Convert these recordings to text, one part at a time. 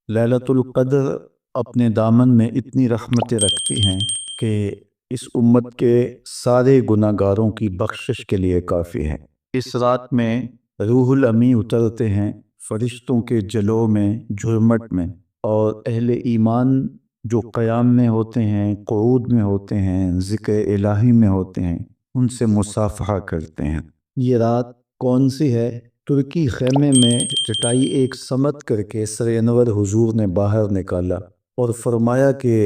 لیلۃ القدر اپنے دامن میں اتنی رحمتیں رکھتی ہیں کہ اس امت کے سارے گناہ گاروں کی بخشش کے لیے کافی ہے۔ اس رات میں روح الامی اترتے ہیں فرشتوں کے جلوہ میں، جھرمٹ میں، اور اہل ایمان جو قیام میں ہوتے ہیں، قعود میں ہوتے ہیں، ذکر الہی میں ہوتے ہیں، ان سے مصافحہ کرتے ہیں۔ یہ رات کون سی ہے؟ ترکی خیمے میں چٹائی ایک سمت کر کے سر انور حضور نے باہر نکالا اور فرمایا کہ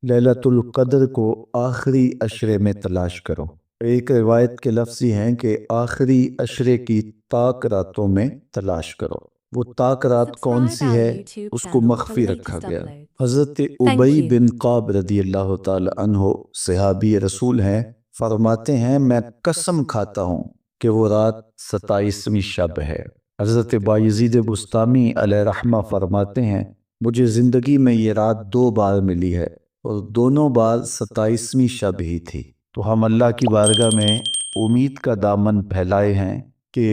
لیلۃ القدر کو آخری عشرے میں تلاش کرو۔ ایک روایت کے لفظ یہ ہیں کہ آخری عشرے کی طاق راتوں میں تلاش کرو۔ وہ طاق رات کون سی ہے؟ اس کو مخفی رکھا گیا۔ حضرت ابی بن قعب رضی اللہ تعالی عنہ صحابی رسول ہیں، فرماتے ہیں میں قسم کھاتا ہوں کہ وہ رات 27ویں شب ہے۔ حضرت بایزید بسطامی علیہ رحمہ فرماتے ہیں مجھے زندگی میں یہ رات 2 بار ملی ہے اور دونوں بار 27ویں شب ہی تھی۔ تو ہم اللہ کی بارگاہ میں امید کا دامن پھیلائے ہیں کہ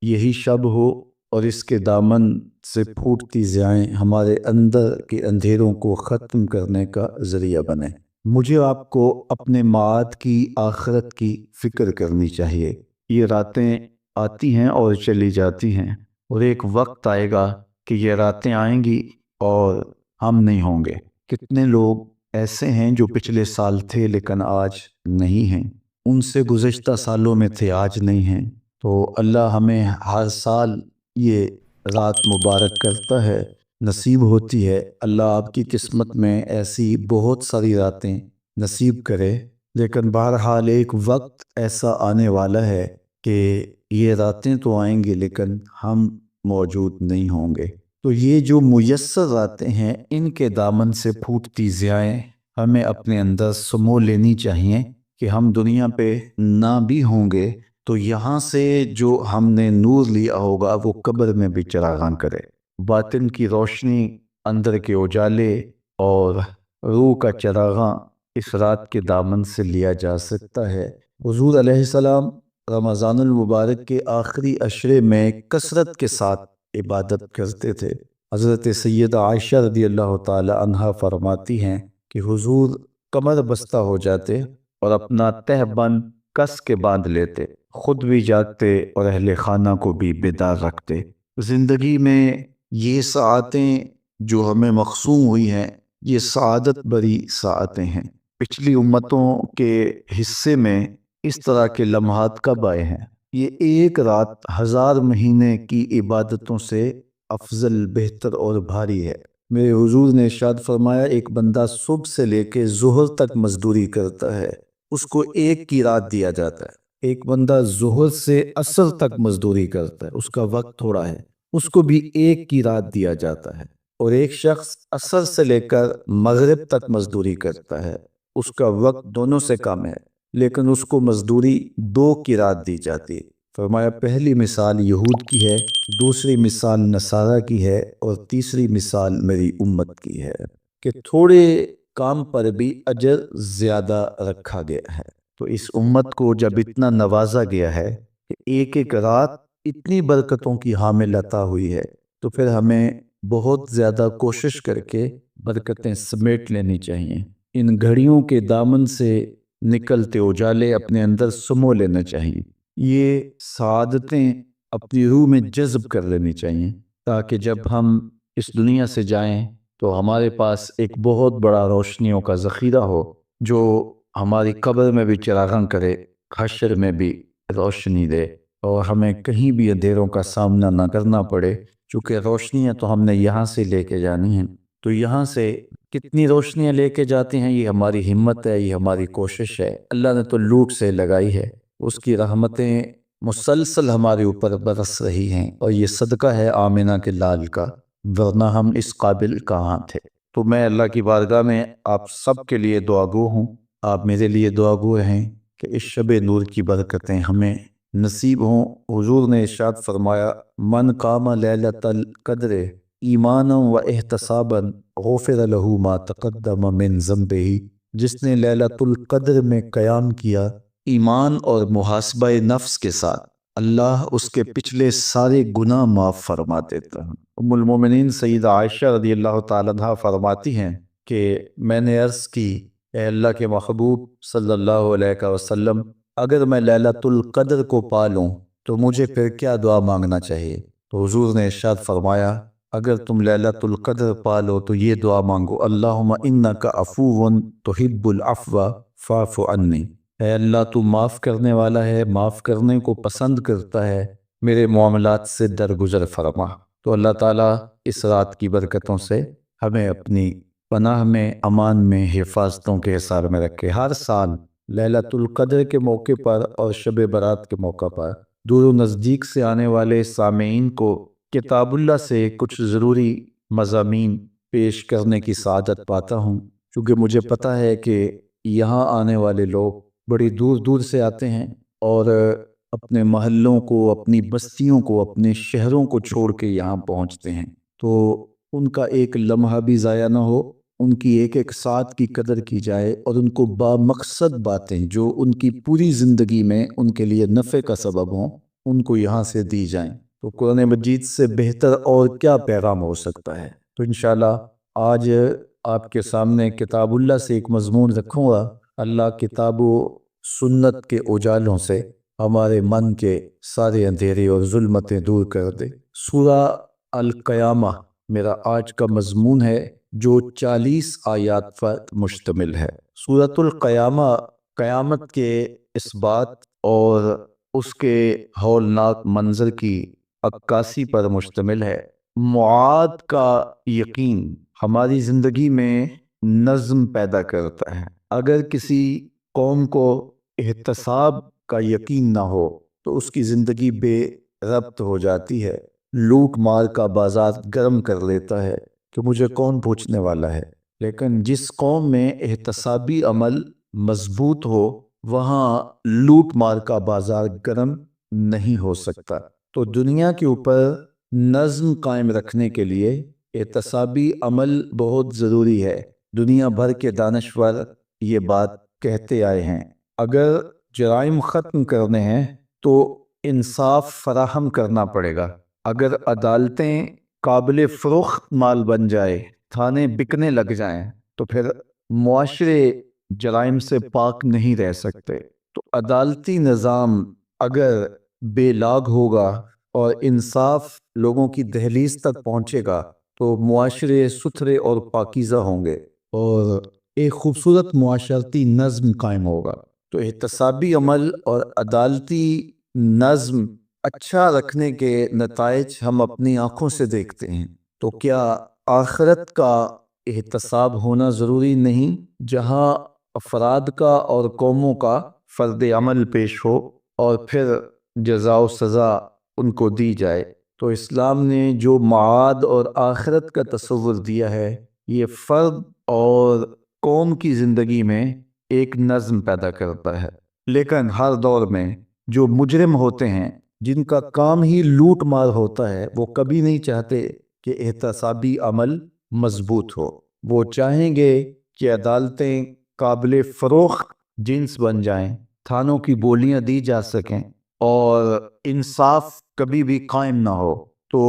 یہی شب ہو اور اس کے دامن سے پھوٹتی ضیائیں ہمارے اندر کے اندھیروں کو ختم کرنے کا ذریعہ بنے۔ مجھے آپ کو اپنے معاد کی، آخرت کی فکر کرنی چاہیے۔ یہ راتیں آتی ہیں اور چلی جاتی ہیں، اور ایک وقت آئے گا کہ یہ راتیں آئیں گی اور ہم نہیں ہوں گے۔ کتنے لوگ ایسے ہیں جو پچھلے سال تھے لیکن آج نہیں ہیں، ان سے گزشتہ سالوں میں تھے آج نہیں ہیں۔ تو اللہ ہمیں ہر سال یہ رات مبارک کرتا ہے، نصیب ہوتی ہے۔ اللہ آپ کی قسمت میں ایسی بہت ساری راتیں نصیب کرے، لیکن بہرحال ایک وقت ایسا آنے والا ہے کہ یہ راتیں تو آئیں گی لیکن ہم موجود نہیں ہوں گے۔ تو یہ جو میسر راتیں ہیں، ان کے دامن سے پھوٹتی ضیائیں ہمیں اپنے اندر سمو لینی چاہیے کہ ہم دنیا پہ نہ بھی ہوں گے تو یہاں سے جو ہم نے نور لیا ہوگا وہ قبر میں بھی چراغاں کرے۔ باطن کی روشنی، اندر کے اجالے اور روح کا چراغاں اس رات کے دامن سے لیا جا سکتا ہے۔ حضور علیہ السلام رمضان المبارک کے آخری عشرے میں کثرت کے ساتھ عبادت کرتے تھے۔ حضرت سیدہ عائشہ رضی اللہ تعالی عنہا فرماتی ہیں کہ حضور کمر بستہ ہو جاتے اور اپنا تہ بند کس کے باندھ لیتے، خود بھی جاگتے اور اہل خانہ کو بھی بیدار رکھتے۔ زندگی میں یہ ساعتیں جو ہمیں مقسوم ہوئی ہیں، یہ سعادت بری ساعتیں ہیں۔ پچھلی امتوں کے حصے میں اس طرح کے لمحات کب آئے ہیں؟ یہ ایک رات 1000 مہینے کی عبادتوں سے افضل، بہتر اور بھاری ہے۔ میرے حضور نے ارشاد فرمایا ایک بندہ صبح سے لے کے ظہر تک مزدوری کرتا ہے، اس کو ایک کی رات دیا جاتا ہے۔ ایک بندہ ظہر سے عصر تک مزدوری کرتا ہے، اس کا وقت تھوڑا ہے، اس کو بھی ایک کی رات دیا جاتا ہے۔ اور ایک شخص عصر سے لے کر مغرب تک مزدوری کرتا ہے، اس کا وقت دونوں سے کم ہے، لیکن اس کو مزدوری 2 کی رات دی جاتی ہے۔ فرمایا پہلی مثال یہود کی ہے، دوسری مثال نصارہ کی ہے، اور تیسری مثال میری امت کی ہے کہ تھوڑے کام پر بھی اجر زیادہ رکھا گیا ہے۔ تو اس امت کو جب اتنا نوازا گیا ہے کہ ایک ایک رات اتنی برکتوں کی حامل عطا ہوئی ہے، تو پھر ہمیں بہت زیادہ کوشش کر کے برکتیں سمیٹ لینی چاہیے۔ ان گھڑیوں کے دامن سے نکلتے اجالے اپنے اندر سمو لینا چاہیے۔ یہ سعادتیں اپنی روح میں جذب کر لینی چاہیے تاکہ جب ہم اس دنیا سے جائیں تو ہمارے پاس ایک بہت بڑا روشنیوں کا ذخیرہ ہو جو ہماری قبر میں بھی چراغاں کرے، حشر میں بھی روشنی دے، اور ہمیں کہیں بھی اندھیروں کا سامنا نہ کرنا پڑے، چونکہ روشنیاں تو ہم نے یہاں سے لے کے جانی ہیں۔ تو یہاں سے کتنی روشنیاں لے کے جاتی ہیں، یہ ہماری ہمت ہے، یہ ہماری کوشش ہے۔ اللہ نے تو لوٹ سے لگائی ہے، اس کی رحمتیں مسلسل ہمارے اوپر برس رہی ہیں، اور یہ صدقہ ہے آمنہ کے لال کا، ورنہ ہم اس قابل کہاں تھے۔ تو میں اللہ کی بارگاہ میں آپ سب کے لیے دعا گو ہوں، آپ میرے لیے دعا گو ہیں کہ اس شب نور کی برکتیں ہمیں نصیب ہوں۔ حضور نے ارشاد فرمایا من قام لیلۃ القدر ایمانا و احتسابا غفر له ما تقدم من ذنبہ، جس نے لیلۃ القدر میں قیام کیا ایمان اور محاسبہ نفس کے ساتھ، اللہ اس کے پچھلے سارے گناہ معاف فرما دیتا ہے۔ ام المومنین سیدہ عائشہ رضی اللہ تعالیٰ عنہا فرماتی ہیں کہ میں نے عرض کی، اے اللہ کے محبوب صلی اللہ علیہ وسلم، اگر میں لیلۃ القدر کو پا لوں تو مجھے پھر کیا دعا مانگنا چاہیے؟ تو حضور نے ارشاد فرمایا، اگر تم لیلۃ القدر پا لو تو یہ دعا مانگو، اللہم انک عفو تحب العفو فاعف عنی۔ اے اللہ تو معاف کرنے والا ہے، معاف کرنے کو پسند کرتا ہے، میرے معاملات سے درگزر فرما۔ تو اللہ تعالیٰ اس رات کی برکتوں سے ہمیں اپنی پناہ میں، امان میں، حفاظتوں کے حصار میں رکھے۔ ہر سال لیلۃ القدر کے موقع پر اور شب برات کے موقع پر دور و نزدیک سے آنے والے سامعین کو کتاب اللہ سے کچھ ضروری مضامین پیش کرنے کی سعادت پاتا ہوں، کیونکہ مجھے پتہ ہے کہ یہاں آنے والے لوگ بڑی دور دور سے آتے ہیں اور اپنے محلوں کو، اپنی بستیوں کو، اپنے شہروں کو چھوڑ کے یہاں پہنچتے ہیں، تو ان کا ایک لمحہ بھی ضائع نہ ہو، ان کی ایک ایک ساتھ کی قدر کی جائے اور ان کو بامقصد باتیں جو ان کی پوری زندگی میں ان کے لیے نفع کا سبب ہوں، ان کو یہاں سے دی جائیں۔ تو قرآن مجید سے بہتر اور کیا پیغام ہو سکتا ہے؟ تو انشاءاللہ آج آپ کے سامنے کتاب اللہ سے ایک مضمون رکھوں گا۔ اللہ کتاب و سنت کے اجالوں سے ہمارے من کے سارے اندھیرے اور ظلمتیں دور کر دے۔ سورہ القیامہ میرا آج کا مضمون ہے، جو 40 آیات پر مشتمل ہے۔ سورۃ القیامہ قیامت کے اس بات اور اس کے ہولناک منظر کی عکاسی پر مشتمل ہے۔ معاد کا یقین ہماری زندگی میں نظم پیدا کرتا ہے۔ اگر کسی قوم کو احتساب کا یقین نہ ہو تو اس کی زندگی بے ربط ہو جاتی ہے، لوٹ مار کا بازار گرم کر لیتا ہے کہ مجھے کون پوچھنے والا ہے۔ لیکن جس قوم میں احتسابی عمل مضبوط ہو، وہاں لوٹ مار کا بازار گرم نہیں ہو سکتا۔ تو دنیا کے اوپر نظم قائم رکھنے کے لیے احتسابی عمل بہت ضروری ہے۔ دنیا بھر کے دانشور یہ بات کہتے آئے ہیں، اگر جرائم ختم کرنے ہیں تو انصاف فراہم کرنا پڑے گا۔ اگر عدالتیں قابل فروخت مال بن جائے، تھانے بکنے لگ جائیں، تو پھر معاشرے جرائم سے پاک نہیں رہ سکتے۔ تو عدالتی نظام اگر بے لاگ ہوگا اور انصاف لوگوں کی دہلیز تک پہنچے گا تو معاشرے ستھرے اور پاکیزہ ہوں گے اور ایک خوبصورت معاشرتی نظم قائم ہوگا۔ تو احتسابی عمل اور عدالتی نظم اچھا رکھنے کے نتائج ہم اپنی آنکھوں سے دیکھتے ہیں۔ تو کیا آخرت کا احتساب ہونا ضروری نہیں، جہاں افراد کا اور قوموں کا فرد عمل پیش ہو اور پھر جزا و سزا ان کو دی جائے؟ تو اسلام نے جو معاد اور آخرت کا تصور دیا ہے، یہ فرد اور قوم کی زندگی میں ایک نظم پیدا کرتا ہے۔ لیکن ہر دور میں جو مجرم ہوتے ہیں، جن کا کام ہی لوٹ مار ہوتا ہے، وہ کبھی نہیں چاہتے کہ احتسابی عمل مضبوط ہو۔ وہ چاہیں گے کہ عدالتیں قابل فروخت جنس بن جائیں، تھانوں کی بولیاں دی جا سکیں اور انصاف کبھی بھی قائم نہ ہو۔ تو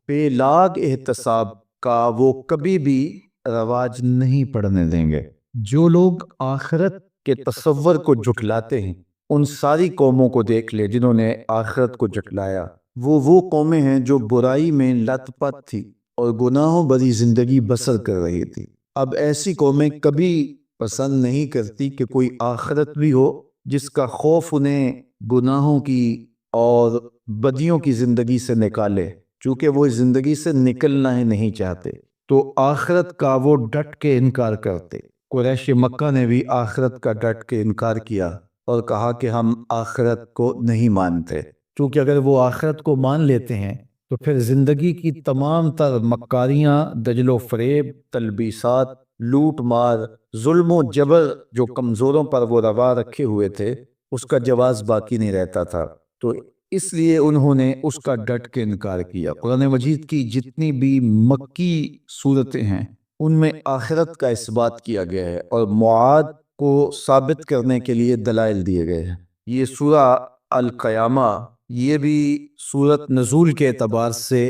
بے لاگ احتساب کا وہ کبھی بھی رواج نہیں پڑنے دیں گے۔ جو لوگ آخرت کے تصور کو جھٹلاتے ہیں، ان ساری قوموں کو دیکھ لے جنہوں نے آخرت کو جھٹلایا، وہ قومیں ہیں جو برائی میں لت پت تھی اور گناہوں بھری زندگی بسر کر رہی تھی۔ اب ایسی قومیں کبھی پسند نہیں کرتی کہ کوئی آخرت بھی ہو جس کا خوف انہیں گناہوں کی اور بدیوں کی زندگی سے نکالے، چونکہ وہ اس زندگی سے نکلنا ہی نہیں چاہتے۔ تو آخرت کا وہ ڈٹ کے انکار کرتے۔ قریش مکہ نے بھی آخرت کا ڈٹ کے انکار کیا اور کہا کہ ہم آخرت کو نہیں مانتے، کیونکہ اگر وہ آخرت کو مان لیتے ہیں تو پھر زندگی کی تمام تر مکاریاں، دجل و فریب، تلبیسات، لوٹ مار، ظلم و جبر جو کمزوروں پر وہ روا رکھے ہوئے تھے، اس کا جواز باقی نہیں رہتا تھا۔ تو اس لیے انہوں نے اس کا ڈٹ کے انکار کیا۔ قرآن مجید کی جتنی بھی مکی صورتیں ہیں، ان میں آخرت کا اس بات کیا گیا ہے اور معاد کو ثابت کرنے کے لیے دلائل دیے گئے ہیں۔ یہ سورہ القیامہ یہ بھی سورت نزول کے اعتبار سے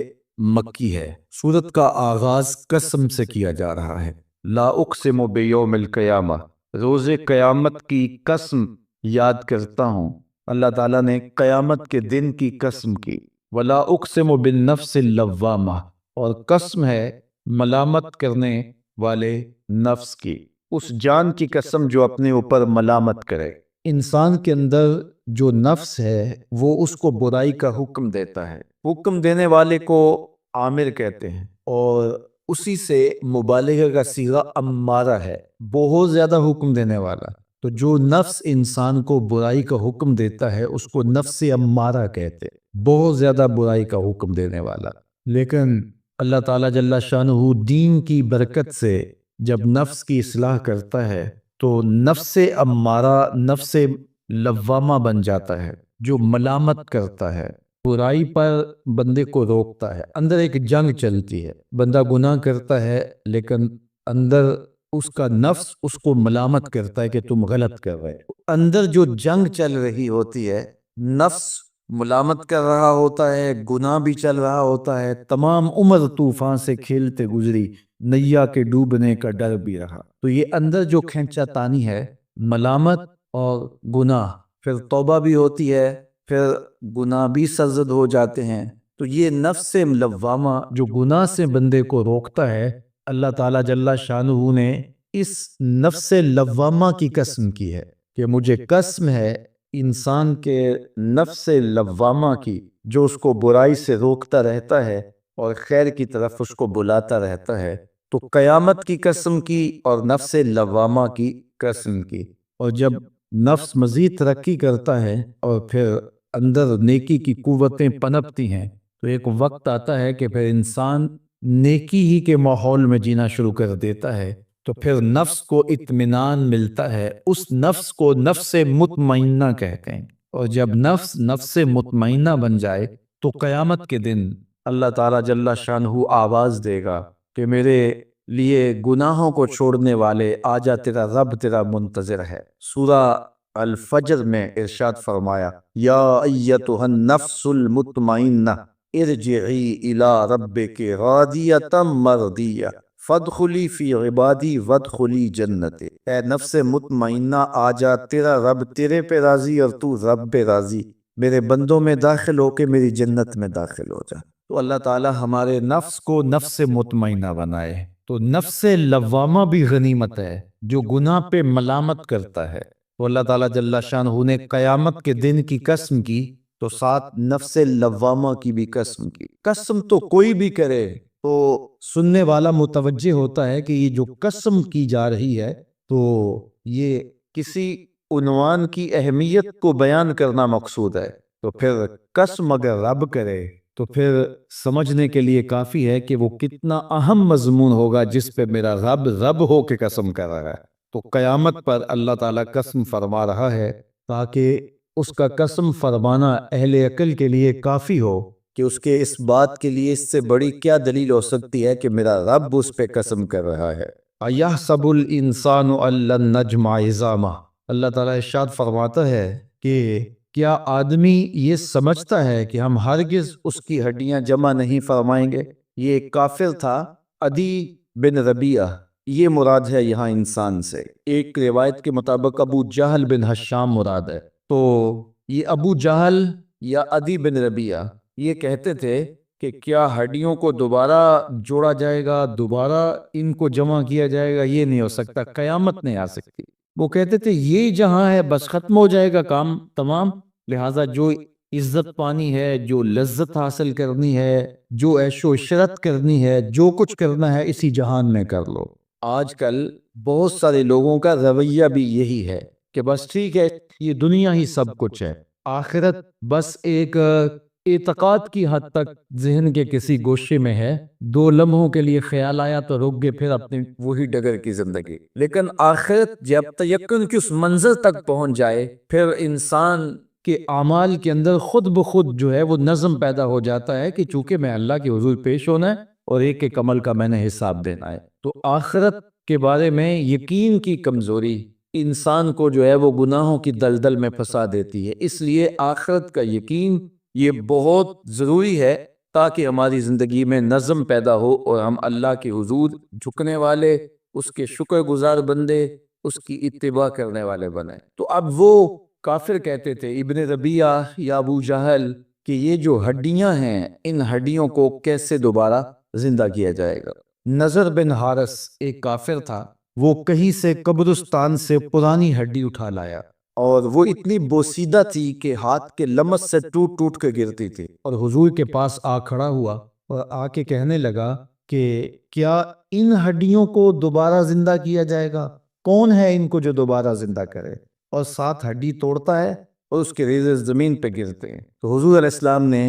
مکی ہے۔ سورت کا آغاز قسم سے کیا جا رہا ہے، لا اقسم بیوم القیامہ، روز قیامت کی قسم یاد کرتا ہوں۔ اللہ تعالیٰ نے قیامت کے دن کی قسم کی۔ ولا اقسم بالنفس اللوامہ، اور قسم ہے ملامت کرنے والے نفس کی، اس جان کی قسم جو اپنے اوپر ملامت کرے۔ انسان کے اندر جو نفس ہے وہ اس کو برائی کا حکم دیتا ہے، حکم دینے والے کو عامر کہتے ہیں، اور اسی سے مبالغہ کا صیغہ امارہ ہے، بہت زیادہ حکم دینے والا۔ تو جو نفس انسان کو برائی کا حکم دیتا ہے اس کو نفس امارہ کہتے ہیں، بہت زیادہ برائی کا حکم دینے والا۔ لیکن اللہ تعالیٰ جل شانہ دین کی برکت سے جب نفس کی اصلاح کرتا ہے تو نفس امارہ نفس لوامہ بن جاتا ہے، جو ملامت کرتا ہے، برائی پر بندے کو روکتا ہے۔ اندر ایک جنگ چلتی ہے، بندہ گناہ کرتا ہے لیکن اندر اس کا نفس اس کو ملامت کرتا ہے کہ تم غلط کر رہے ہو۔ اندر جو جنگ چل رہی ہوتی ہے، نفس ملامت کر رہا ہوتا ہے، گناہ بھی چل رہا ہوتا ہے، تمام عمر طوفان سے کھیلتے گزری، نیا کے ڈوبنے کا ڈر بھی رہا۔ تو یہ اندر جو کھینچا تانی ہے، ملامت اور گناہ، پھر توبہ بھی ہوتی ہے، پھر گناہ بھی سرزد ہو جاتے ہیں۔ تو یہ نفس لوامہ جو گناہ سے بندے کو روکتا ہے، اللہ تعالیٰ جل شانہ نے اس نفس لوامہ کی قسم کی ہے کہ مجھے قسم ہے انسان کے نفس لوامہ کی، جو اس کو برائی سے روکتا رہتا ہے اور خیر کی طرف اس کو بلاتا رہتا ہے۔ تو قیامت کی قسم کی اور نفس لوامہ کی قسم کی۔ اور جب نفس مزید ترقی کرتا ہے اور پھر اندر نیکی کی قوتیں پنپتی ہیں تو ایک وقت آتا ہے کہ پھر انسان نیکی ہی کے ماحول میں جینا شروع کر دیتا ہے، تو پھر نفس کو اطمینان ملتا ہے، اس نفس کو نفس مطمئنہ کہتے ہیں۔ اور جب نفس مطمئنہ بن جائے تو قیامت کے دن اللہ تعالیٰ جل شانہ آواز دے گا کہ میرے لیے گناہوں کو چھوڑنے والے آجا، تیرا رب تیرا منتظر ہے۔ سورہ الفجر میں ارشاد فرمایا، یا ایتھا النفس المطمئنہ ارجعی الی ربک راضیۃ مرضیہ فادخلی فی عبادی وادخلی جنتی۔ اے نفس مطمئنہ، آجا، تیرا رب تیرے پہ راضی اور تو رب پہ راضی، میرے بندوں میں داخل ہو کے میری جنت میں داخل ہو جا۔ تو اللہ تعالیٰ ہمارے نفس کو نفس مطمئنہ بنائے۔ تو نفس لوامہ بھی غنیمت ہے، جو گناہ پہ ملامت کرتا ہے۔ تو اللہ تعالیٰ جل شانہ نے قیامت کے دن کی قسم کی تو ساتھ نفس لوامہ کی بھی قسم کی۔ قسم تو کوئی بھی کرے تو سننے والا متوجہ ہوتا ہے کہ یہ جو قسم کی جا رہی ہے تو یہ کسی عنوان کی اہمیت کو بیان کرنا مقصود ہے۔ تو پھر قسم اگر رب کرے تو پھر سمجھنے کے لیے کافی ہے کہ وہ کتنا اہم مضمون ہوگا جس پہ میرا رب ہو کے قسم کر رہا ہے۔ تو قیامت پر اللہ تعالیٰ قسم فرما رہا ہے تاکہ اس کا قسم فرمانا اہل عقل کے لیے کافی ہو کہ اس کے اس بات کے لیے اس سے بڑی کیا دلیل ہو سکتی ہے کہ میرا رب اس پہ قسم کر رہا ہے۔ اَيَحْسَبُ الْإِنسَانُ أَن لَّن نَّجْمَعَ عِظَامَهُ، اللہ تعالیٰ ارشاد فرماتا ہے کہ کیا آدمی یہ سمجھتا ہے کہ ہم ہرگز اس کی ہڈیاں جمع نہیں فرمائیں گے؟ یہ ایک کافر تھا، عدی بن ربیعہ، یہ مراد ہے یہاں انسان سے۔ ایک روایت کے مطابق ابو جہل بن ہشام مراد ہے۔ تو یہ ابو جہل یا عدی بن ربیعہ یہ کہتے تھے کہ کیا ہڈیوں کو دوبارہ جوڑا جائے گا، دوبارہ ان کو جمع کیا جائے گا؟ یہ نہیں ہو سکتا، قیامت نہیں آ سکتی۔ وہ کہتے تھے یہ جہاں ہے بس ختم ہو جائے گا کام تمام، لہٰذا جو عزت پانی ہے، جو لذت حاصل کرنی ہے، جو عیش و عشرت کرنی ہے، جو کچھ کرنا ہے اسی جہان میں کر لو۔ آج کل بہت سارے لوگوں کا رویہ بھی یہی ہے کہ بس ٹھیک ہے، یہ دنیا ہی سب کچھ ہے، آخرت بس ایک اعتقاد کی حد تک ذہن کے کسی گوشے میں ہے، 2 لمحوں کے لیے خیال آیا تو رک گئے، پھر اپنی وہی ڈگر کی زندگی۔ لیکن آخرت جب تیقن کی اس منزل تک پہنچ جائے پھر انسان کے اعمال کے اندر خود بخود جو ہے وہ نظم پیدا ہو جاتا ہے کہ چونکہ میں اللہ کے حضور پیش ہونا ہے اور ایک ایک عمل کا میں نے حساب دینا ہے۔ تو آخرت کے بارے میں یقین کی کمزوری انسان کو جو ہے وہ گناہوں کی دلدل میں پھنسا دیتی ہے، اس لیے آخرت کا یقین یہ بہت ضروری ہے تاکہ ہماری زندگی میں نظم پیدا ہو اور ہم اللہ کے حضور جھکنے والے، اس کے شکر گزار بندے، اس کی اتباع کرنے والے بنیں۔ تو اب وہ کافر کہتے تھے، ابن ربیعہ یا ابو جہل، کہ یہ جو ہڈیاں ہیں ان ہڈیوں کو کیسے دوبارہ زندہ کیا جائے گا۔ نضر بن حارث ایک کافر تھا، وہ کہیں سے قبرستان سے پرانی ہڈی اٹھا لایا، اور وہ اتنی بوسیدہ تھی کہ ہاتھ کے لمس سے ٹوٹ ٹوٹ کے گرتی تھی، اور حضور کے پاس آ کھڑا ہوا اور آ کے کہنے لگا کہ کیا ان ہڈیوں کو دوبارہ زندہ کیا جائے گا؟ کون ہے ان کو جو دوبارہ زندہ کرے؟ اور ساتھ ہڈی توڑتا ہے اور اس کے ریزے زمین پہ گرتے ہیں۔ تو حضور علیہ السلام نے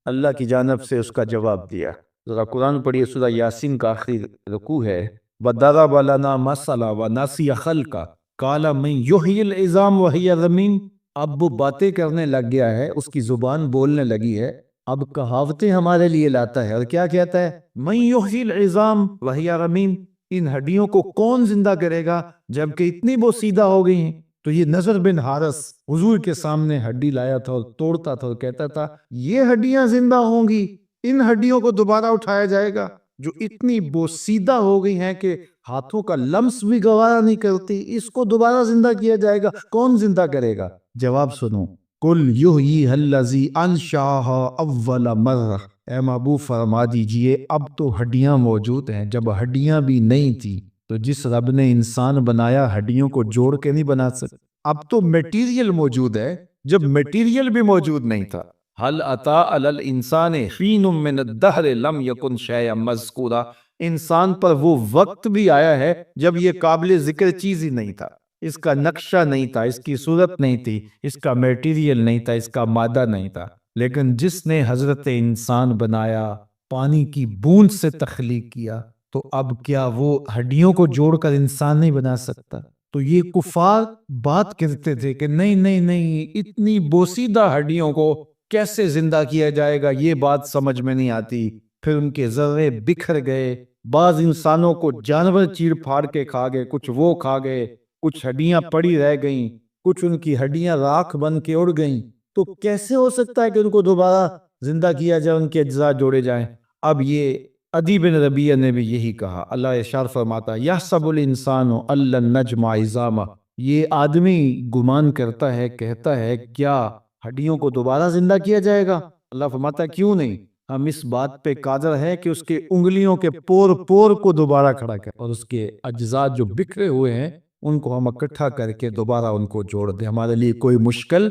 اللہ کی جانب سے اس کا جواب دیا۔ ذرا قرآن پڑھیے، سورہ یاسین کا آخری رکوع ہے، وَضَرَبَ لَنَا مَثَلًا وَنَسِیَ خَلْقَهُ قَالَ مَن يُحْيِي الْعِظَامَ وَهِيَ رَمِيمٌ۔ اب وہ باتیں کرنے لگ گیا ہے، اس کی زبان بولنے لگی ہے، اب کہاوتیں ہمارے لیے لاتا ہے، اور کیا کہتا ہے؟ مَن يُحْيِي الْعِظَامَ وَهِيَ رَمِيمٌ، ان ہڈیوں کو کون زندہ کرے گا جبکہ اتنی بوسیدہ ہو گئی ہیں۔ تو یہ نضر بن حارث حضور کے سامنے ہڈی لایا تھا اور توڑتا تھا اور کہتا تھا یہ ہڈیاں زندہ ہوں گی، ان ہڈیوں کو دوبارہ اٹھایا جائے گا جو اتنی بوسیدہ ہو گئی ہیں کہ ہاتھوں کا لمس بھی گوارا نہیں کرتی، اس کو دوبارہ زندہ کیا جائے گا، کون زندہ کرے گا؟ جواب سنو، قُلْ يُحْيِيهَا الَّذِي أَنشَأَهَا أَوَّلَ مَرَّةٍ، اے محبوب فرما دیجئے اب تو ہڈیاں موجود ہیں، جب ہڈیاں بھی نہیں تھی تو جس رب نے انسان بنایا ہڈیوں کو جوڑ کے نہیں بنا سکتا۔ اب تو میٹیریل موجود ہے جب میٹیریل بھی موجود نہیں تھا۔ هل أتى على الإنسان حين من الدهر لم يكن شيئا مذكورا، انسان پر وہ وقت بھی آیا ہے جب یہ قابل ذکر چیز ہی نہیں تھا، اس کا نقشہ نہیں تھا، اس کی صورت نہیں تھی، اس کا میٹیریل نہیں تھا، اس کا مادہ نہیں تھا، لیکن جس نے حضرت انسان بنایا، پانی کی بوند سے تخلیق کیا، تو اب کیا وہ ہڈیوں کو جوڑ کر انسان نہیں بنا سکتا؟ تو یہ کفار بات کرتے تھے کہ نہیں نہیں نہیں، اتنی بوسیدہ ہڈیوں کو کیسے زندہ کیا جائے گا، یہ بات سمجھ میں نہیں آتی۔ پھر ان کے ذرے بکھر گئے، بعض انسانوں کو جانور چیر پھاڑ کے کھا گئے، کچھ وہ کھا گئے، کچھ ہڈیاں پڑی رہ گئیں، کچھ ان کی ہڈیاں راکھ بن کے اڑ گئیں۔ تو کیسے ہو سکتا ہے کہ ان کو دوبارہ زندہ کیا جائے، ان کے اجزاء جوڑے جائیں؟ اب یہ عدی بن ربیعہ نے بھی یہی کہا۔ اللہ ارشاد فرماتا ہے یحسب الانسان ان لن نجمع عظامہ، یہ آدمی گمان کرتا ہے، کہتا ہے کیا ہڈیوں کو دوبارہ زندہ کیا جائے گا؟ اللہ فرماتا ہے کیوں نہیں، ہم اس بات پہ قادر ہے کہ اس کے انگلیوں کے پور پور کو دوبارہ کھڑا کریں، اور اس کے اجزاء جو بکھرے ہوئے ہیں ان کو ہم اکٹھا کر کے دوبارہ ان کو جوڑ دیں، ہمارے لیے کوئی مشکل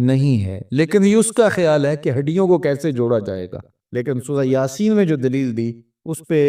نہیں ہے۔ لیکن یہ اس کا خیال ہے کہ ہڈیوں کو کیسے جوڑا جائے گا، لیکن سورہ یاسین میں جو دلیل دی اس پہ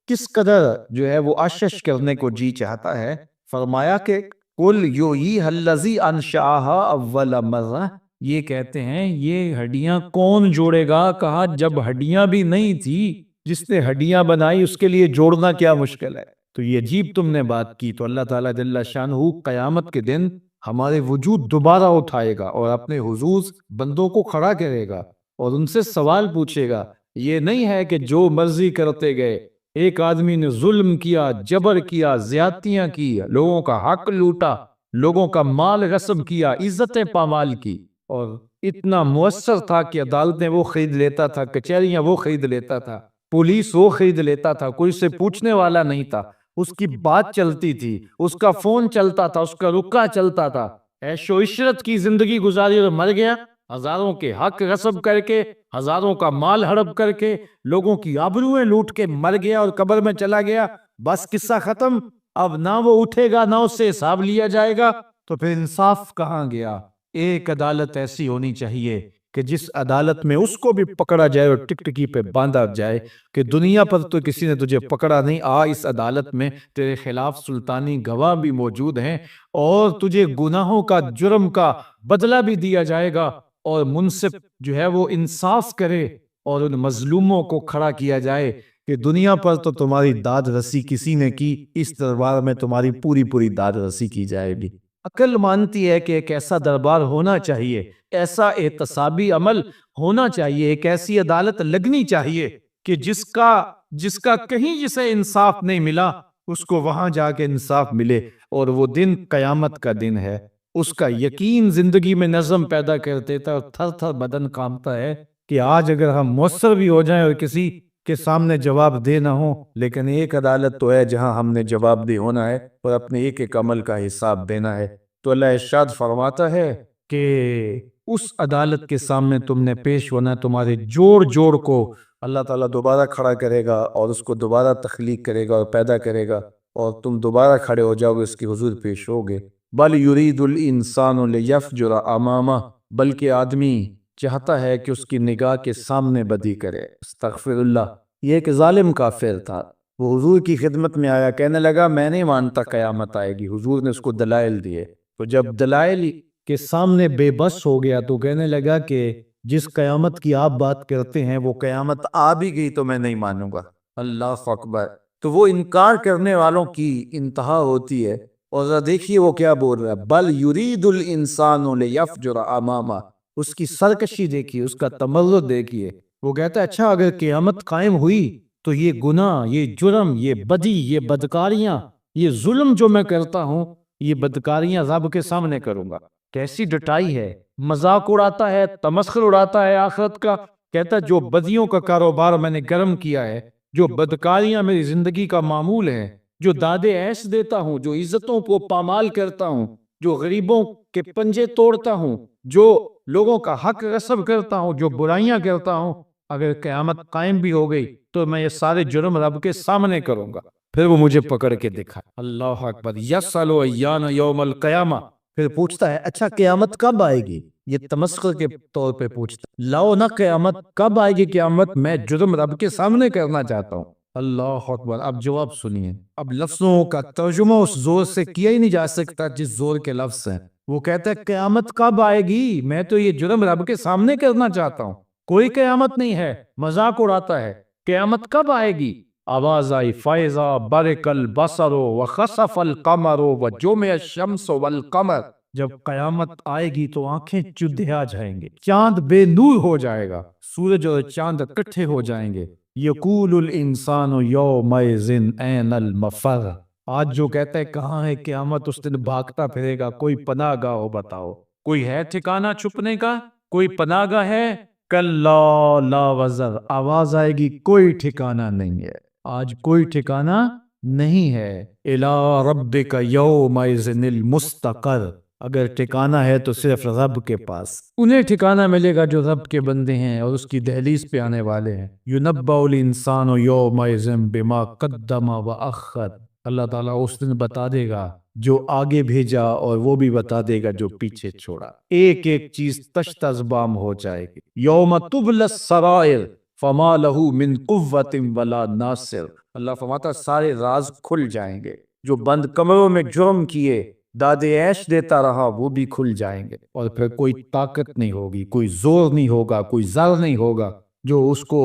کس قدر جو ہے وہ آشش کرنے کو جی چاہتا ہے۔ فرمایا کہ قُلْ يُحْيِيهَا الَّذِي أَنشَأَهَا أَوَّلَ مَرَّةٍ، یہ کہتے ہیں یہ ہڈیاں کون جوڑے گا؟ کہا جب ہڈیاں بھی نہیں تھی، جس نے ہڈیاں بنائی اس کے لیے جوڑنا کیا مشکل ہے؟ تو یہ عجیب تم نے بات کی۔ تو اللہ تعالیٰ جل شانہ قیامت کے دن ہمارے وجود دوبارہ اٹھائے گا اور اپنے حضور بندوں کو کھڑا کرے گا اور ان سے سوال پوچھے گا۔ یہ نہیں ہے کہ جو مرضی کرتے گئے، ایک آدمی نے ظلم کیا، جبر کیا، زیادتیاں کی، لوگوں کا حق لوٹا، لوگوں کا مال غصب کیا، عزتیں پامال کی، اور اتنا مؤثر تھا کہ عدالتیں وہ خرید لیتا تھا، کچہریاں وہ خرید لیتا تھا، پولیس وہ خرید لیتا تھا، کوئی سے پوچھنے والا نہیں تھا، اس کی بات چلتی تھی، اس کا فون چلتا تھا، اس کا رکا چلتا تھا، عیش و عشرت کی زندگی گزاری اور مر گیا، ہزاروں کے حق غصب کر کے، ہزاروں کا مال ہڑپ کر کے، لوگوں کی آبروئیں لوٹ کے مر گیا اور قبر میں چلا گیا، بس قصہ ختم۔ اب نہ وہ اٹھے گا، نہ اس سے حساب لیا جائے گا، تو پھر انصاف کہاں گیا؟ ایک عدالت ایسی ہونی چاہیے کہ جس عدالت میں اس کو بھی پکڑا جائے اور ٹکٹکی پہ باندھا جائے کہ دنیا پر تو کسی نے تجھے پکڑا نہیں، آ اس عدالت میں تیرے خلاف سلطانی گواہ بھی موجود ہیں اور تجھے گناہوں کا، جرم کا بدلہ بھی دیا جائے گا، اور منصف جو ہے وہ انصاف کرے اور ان مظلوموں کو کھڑا کیا جائے کہ دنیا پر تو تمہاری داد رسی کسی نے کی، اس دربار میں تمہاری پوری پوری داد رسی کی جائے گی۔ عقل مانتی ہے کہ ایک ایسا دربار ہونا چاہیے، ایسا احتسابی عمل ہونا چاہیے، ایک ایسی عدالت لگنی چاہیے کہ جس کا کہیں جسے انصاف نہیں ملا اس کو وہاں جا کے انصاف ملے، اور وہ دن قیامت کا دن ہے۔ اس کا یقین زندگی میں نظم پیدا کر دیتا ہے اور تھر تھر بدن کانپتا ہے کہ آج اگر ہم مؤثر بھی ہو جائیں اور کسی کے سامنے جواب دے نہ ہو، لیکن ایک عدالت تو ہے جہاں ہم نے جواب دہ ہونا ہے اور اپنے ایک ایک عمل کا حساب دینا ہے۔ تو اللہ ارشاد فرماتا ہے کہ اس عدالت کے سامنے تم نے پیش ہونا ہے، تمہارے جوڑ جوڑ کو اللہ تعالیٰ دوبارہ کھڑا کرے گا اور اس کو دوبارہ تخلیق کرے گا اور پیدا کرے گا، اور تم دوبارہ کھڑے ہو جاؤ گے، اس کی حضور پیش ہوگے۔ بل یرید الانسان لیفجر امامہ، بلکہ آدمی چاہتا ہے کہ اس کی نگاہ کے سامنے بدی کرے۔ استغفر اللہ۔ یہ ایک ظالم کافر تھا، وہ حضور کی خدمت میں آیا، کہنے لگا میں نہیں مانتا قیامت آئے گی۔ حضور نے اس کو دلائل دیے، تو جب دلائل کے سامنے بے بس ہو گیا تو کہنے لگا کہ جس قیامت کی آپ بات کرتے ہیں وہ قیامت آ بھی گئی تو میں نہیں مانوں گا۔ اللہ اکبر۔ تو وہ انکار کرنے والوں کی انتہا ہوتی ہے، اور ذرا دیکھیے وہ کیا بول رہا ہے، بل یرید الانسان لیفجر امامہ۔ اس کی سرکشی دیکھیے، اس کا تمرد دیکھیے۔ وہ کہتا ہے اچھا اگر قیامت قائم ہوئی تو یہ گناہ، یہ جرم، یہ بدی، یہ بدکاریاں، یہ ظلم جو میں کرتا ہوں، یہ بدکاریاں رب کے سامنے کروں گا۔ کیسی ڈٹائی ہے، مذاق اڑاتا ہے، تمسخر اڑاتا ہے آخرت کا۔ کہتا ہے جو بدیوں کا کاروبار میں نے گرم کیا ہے، جو بدکاریاں میری زندگی کا معمول ہے، جو دادے ایس دیتا ہوں، جو عزتوں کو پامال کرتا ہوں، جو غریبوں کے پنجے توڑتا ہوں، جو لوگوں کا حق غصب کرتا ہوں، جو برائیاں کرتا ہوں، اگر قیامت قائم بھی ہو گئی تو میں یہ سارے جرم رب کے سامنے کروں گا۔ پھر وہ مجھے پکڑ کے دکھا۔ اللہ اکبر۔ یسأل ایان یوم القیامہ۔ پھر پوچھتا ہے اچھا قیامت کب آئے گی؟ یہ تمسخر کے طور پہ پوچھتا ہے، لاؤ نہ قیامت، کب آئے گی قیامت؟ میں جرم رب کے سامنے کرنا چاہتا ہوں۔ اللہ اکبر۔ اب جواب سنیے۔ اب لفظوں کا ترجمہ اس زور سے کیا ہی نہیں جا سکتا جس زور کے لفظ ہیں۔ وہ کہتا ہے قیامت کب آئے گی؟ میں تو یہ جرم رب کے سامنے کرنا چاہتا ہوں، کوئی قیامت نہیں ہے، مذاق اڑاتا ہے۔ قیامت کب آئے گی؟ آواز آئی فَإِذَا بَرِقَ الْبَصَرُ وَخَسَفَ الْقَمَرُ وَجُمِعَ الشَّمْسُ وَالْقَمَرُ۔ جب قیامت آئے گی تو آنکھیں چدھیا جائیں گے، چاند بے نور ہو جائے گا، سورج اور چاند اکٹھے ہو جائیں گے۔ یقول الانسان یومئذ این المفر۔ آج جو کہتا ہے کہاں ہے قیامت، اس دن بھاگتا پھرے گا، کوئی پناہ گاہ ہو بتاؤ، کوئی ہے ٹھکانہ چھپنے کا، کوئی پناہ گاہ ہے؟ کلا لا وزر۔ آواز آئے گی کوئی ٹھکانہ نہیں ہے، آج کوئی ٹھکانہ نہیں ہے۔ الی ربک یومئذ المستقر۔ اگر ٹھکانہ ہے تو صرف رب کے پاس، انہیں ٹھکانہ ملے گا جو رب کے بندے ہیں اور اس کی دہلیز پہ آنے والے ہیں۔ ینبأ الانسان یومئذ بما قدم واخر۔ اللہ تعالیٰ اس دن بتا دے گا جو آگے بھیجا اور وہ بھی بتا دے گا جو پیچھے چھوڑا۔ ایک ایک چیز تشت ازبام ہو جائے گی۔ یوم تبلی السرائر فما لہ من قوت ولا ناصر۔ اللہ فرماتا سارے راز کھل جائیں گے، جو بند کمروں میں جرم کیے، دادے عیش دیتا رہا، وہ بھی کھل جائیں گے، اور پھر کوئی طاقت نہیں ہوگی، کوئی زور نہیں ہوگا، کوئی زر نہیں ہوگا جو اس کو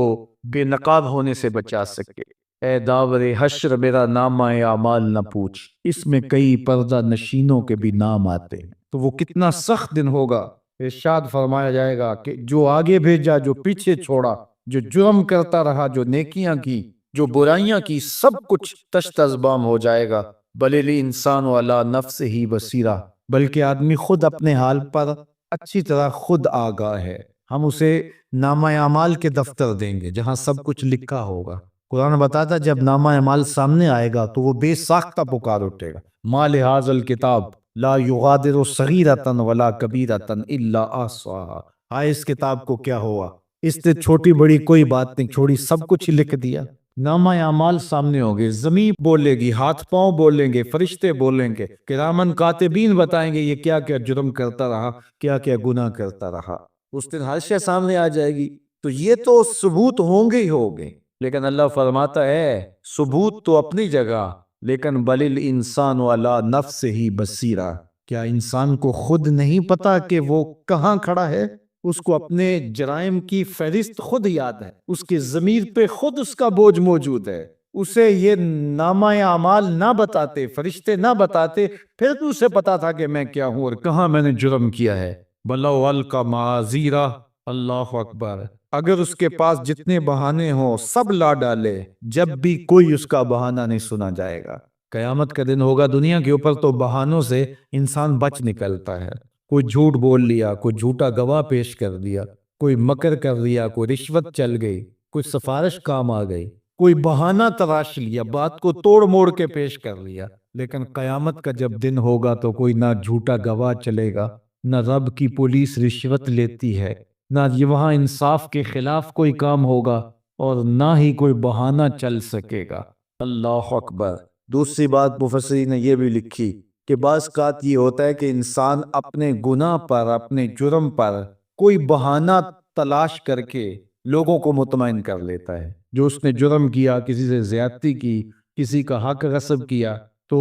بے نقاب ہونے سے بچا سکے۔ اے داور حشر میرا نامہ اعمال نہ پوچھ، اس میں کئی پردہ نشینوں کے بھی نام آتے ہیں۔ تو وہ کتنا سخت دن ہوگا۔ ارشاد فرمایا جائے گا کہ جو آگے بھیجا، جو پیچھے چھوڑا، جو جرم کرتا رہا، جو نیکیاں کی، جو برائیاں کی، سب کچھ تشت ازبام ہو جائے گا۔ بل الانسان علی نفسہ بصیرہ۔ بلکہ آدمی خود اپنے حال پر اچھی طرح خود آگاہ ہے۔ ہم اسے نامہ اعمال کے دفتر دیں گے جہاں سب کچھ لکھا ہوگا۔ قرآن بتاتا جب نامہ اعمال سامنے آئے گا تو وہ بے ساختہ پکار اٹھے گا، ما لہذا الکتاب لا یغادر صغیرۃ ولا کبیرۃ الا احصاها۔ ہائے اس کتاب کو کیا ہوا، اس نے چھوٹی بڑی کوئی بات نہیں چھوڑی، سب کچھ ہی لکھ دیا۔ نامہ اعمال سامنے ہوگے، زمین بولے گی، ہاتھ پاؤں بولیں گے، فرشتے بولیں گے، کرامن کاتبین بتائیں گے یہ کیا کیا جرم کرتا رہا، کیا کیا گناہ کرتا رہا۔ اس دن ہر شے سامنے آ جائے گی، تو یہ تو ثبوت ہوں گے ہی ہوں گے، لیکن اللہ فرماتا ہے ثبوت تو اپنی جگہ، لیکن بل الانسان علی نفسہ بصیرہ۔ کیا انسان کو خود نہیں پتا کہ وہ کہاں کھڑا ہے؟ اس کو اپنے جرائم کی فہرست خود یاد ہے، اس کے ضمیر پہ خود اس کا بوجھ موجود ہے۔ اسے یہ نامہ اعمال نہ بتاتے، فرشتے نہ بتاتے، پھر تو اسے پتا تھا کہ میں کیا ہوں اور کہاں میں نے جرم کیا ہے۔ بلو القی معاذیرہ۔ اللہ اکبر۔ اگر اس کے پاس جتنے بہانے ہوں سب لا ڈالے، جب بھی کوئی اس کا بہانہ نہیں سنا جائے گا۔ قیامت کا دن ہوگا، دنیا کے اوپر تو بہانوں سے انسان بچ نکلتا ہے۔ کوئی جھوٹ بول لیا، کوئی جھوٹا گواہ پیش کر دیا، کوئی مکر کر لیا، کوئی رشوت چل گئی، کوئی سفارش کام آ گئی، کوئی بہانہ تراش لیا، بات کو توڑ موڑ کے پیش کر لیا، لیکن قیامت کا جب دن ہوگا تو کوئی نہ جھوٹا گواہ چلے گا، نہ رب کی پولیس رشوت لیتی ہے، نہ یہ وہاں انصاف کے خلاف کوئی کام ہوگا، اور نہ ہی کوئی بہانہ چل سکے گا۔ اللہ اکبر۔ دوسری بات مفسرین نے یہ بھی لکھی کہ بعض اوقات یہ ہوتا ہے کہ انسان اپنے گناہ پر، اپنے جرم پر کوئی بہانہ تلاش کر کے لوگوں کو مطمئن کر لیتا ہے۔ جو اس نے جرم کیا، کسی سے زیادتی کی، کسی کا حق غصب کیا، تو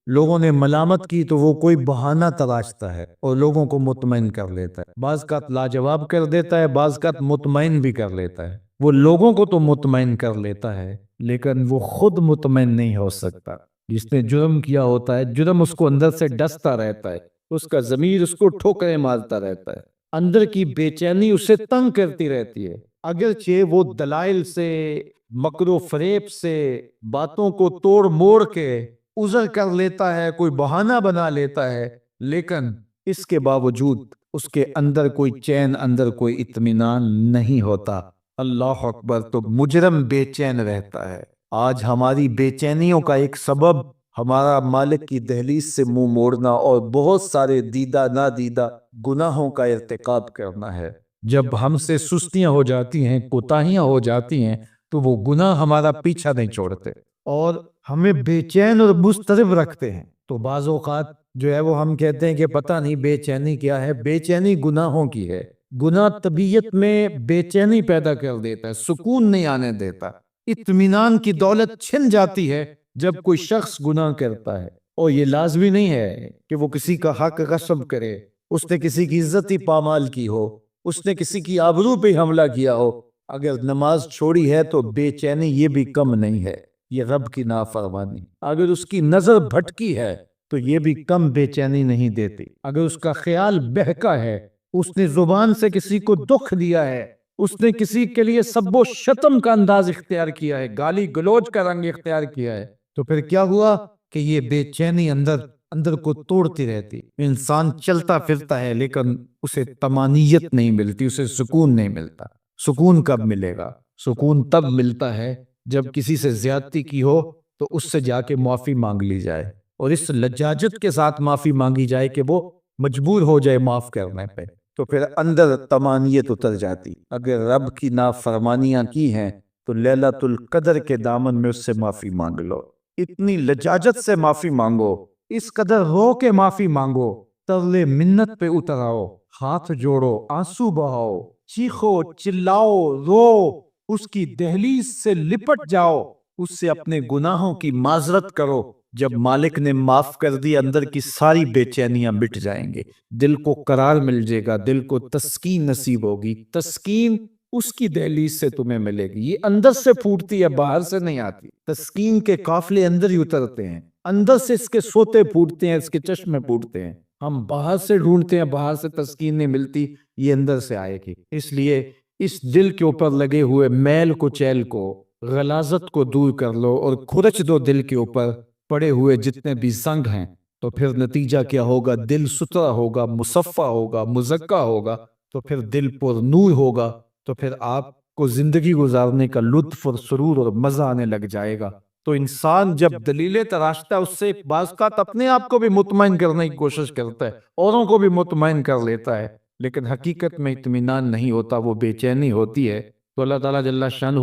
لوگوں نے ملامت کی تو وہ کوئی بہانہ تراشتا ہے اور لوگوں کو مطمئن کر لیتا ہے۔ بعض کا لاجواب کر دیتا ہے، بعض کا مطمئن بھی کر لیتا ہے۔ وہ لوگوں کو تو مطمئن کر لیتا ہے لیکن وہ خود مطمئن نہیں ہو سکتا۔ جس نے جرم کیا ہوتا ہے، جرم اس کو اندر سے ڈستا رہتا ہے، اس کا ضمیر اس کو ٹھوکریں مارتا رہتا ہے، اندر کی بے چینی اسے تنگ کرتی رہتی ہے۔ اگرچہ وہ دلائل سے، مکر و فریب سے، باتوں کو توڑ موڑ کے عذر کر لیتا ہے، کوئی بہانہ بنا لیتا ہے، لیکن اس کے باوجود اس کے اندر کوئی چین، اندر کوئی اطمینان نہیں ہوتا۔ اللہ اکبر۔ تو مجرم بے چین رہتا ہے۔ آج ہماری بے چینیوں کا ایک سبب ہمارا مالک کی دہلیز سے منہ موڑنا اور بہت سارے دیدہ نادیدہ گناہوں کا ارتکاب کرنا ہے۔ جب ہم سے سستیاں ہو جاتی ہیں، کوتاہیاں ہو جاتی ہیں، تو وہ گناہ ہمارا پیچھا نہیں چھوڑتے اور ہمیں بے چین اور مضطرب رکھتے ہیں۔ تو بعض اوقات جو ہے وہ ہم کہتے ہیں کہ پتہ نہیں بے چینی کیا ہے۔ بے چینی گناہوں کی ہے۔ گناہ طبیعت میں بے چینی پیدا کر دیتا ہے، سکون نہیں آنے دیتا، اطمینان کی دولت چھن جاتی ہے جب کوئی شخص گناہ کرتا ہے۔ اور یہ لازمی نہیں ہے کہ وہ کسی کا حق غصب کرے، اس نے کسی کی عزت ہی پامال کی ہو، اس نے کسی کی آبرو پہ حملہ کیا ہو۔ اگر نماز چھوڑی ہے تو بے چینی یہ بھی کم نہیں ہے، یہ رب کی نافرمانی۔ اگر اس کی نظر بھٹکی ہے تو یہ بھی کم بے چینی نہیں دیتی۔ اگر اس کا خیال بہکا ہے، اس نے زبان سے کسی کو دکھ دیا ہے، اس نے کسی کے لیے سب و شتم کا انداز اختیار کیا ہے، گالی گلوچ کا رنگ اختیار کیا ہے، تو پھر کیا ہوا کہ یہ بے چینی اندر کو توڑتی رہتی۔ انسان چلتا پھرتا ہے لیکن اسے طمانینت نہیں ملتی، اسے سکون نہیں ملتا۔ سکون کب ملے گا؟ سکون تب ملتا ہے جب کسی سے زیادتی کی ہو تو اس سے جا کے معافی مانگ لی جائے، اور اس لجاجت کے ساتھ معافی مانگی جائے کہ وہ مجبور ہو جائے معاف کرنے پہ، تو پھر اندر طمانینت اتر جاتی۔ اگر رب کی نافرمانیاں کی ہیں تو لیلۃ القدر کے دامن میں اس سے معافی مانگ لو، اتنی لجاجت سے معافی مانگو، اس قدر رو کے معافی مانگو، ترلے منت پہ اتر آؤ، ہاتھ جوڑو، آنسو بہاؤ، چیخو، چلاؤ، رو، اس کی دہلیز سے لپٹ جاؤ، اس سے اپنے گناہوں کی معذرت کرو۔ جب مالک نے معاف کر دی، اندر کی ساری بے چینیاں مٹ جائیں گے، دل کو قرار مل جائے گا، دل کو تسکین نصیب ہوگی۔ تسکین اس کی دہلیز سے تمہیں ملے گی، یہ اندر سے پھوٹتی ہے، باہر سے نہیں آتی۔ تسکین کے قافلے اندر ہی اترتے ہیں، اندر سے اس کے سوتے پھوٹتے ہیں، اس کے چشمے پھوٹتے ہیں۔ ہم باہر سے ڈھونڈتے ہیں، باہر سے تسکین نہیں ملتی، یہ اندر سے آئے گی۔ اس لیے اس دل کے اوپر لگے ہوئے میل کو، چیل کو، غلاظت کو دور کر لو اور کھرچ دو دل کے اوپر پڑے ہوئے جتنے بھی زنگ ہیں، تو پھر نتیجہ کیا ہوگا؟ دل ستھرا ہوگا، مصفا ہوگا، مزکا ہوگا، تو پھر دل پر نور ہوگا، تو پھر آپ کو زندگی گزارنے کا لطف اور سرور اور مزہ آنے لگ جائے گا۔ تو انسان جب دلیلیں تراشتا ہے، اس سے بعض اوقات اپنے آپ کو بھی مطمئن کرنے کی کوشش کرتا ہے، اوروں کو بھی مطمئن کر لیتا ہے، لیکن حقیقت میں اطمینان نہیں ہوتا، وہ بے چینی ہوتی ہے۔ تو اللہ تعالیٰ جل شانہ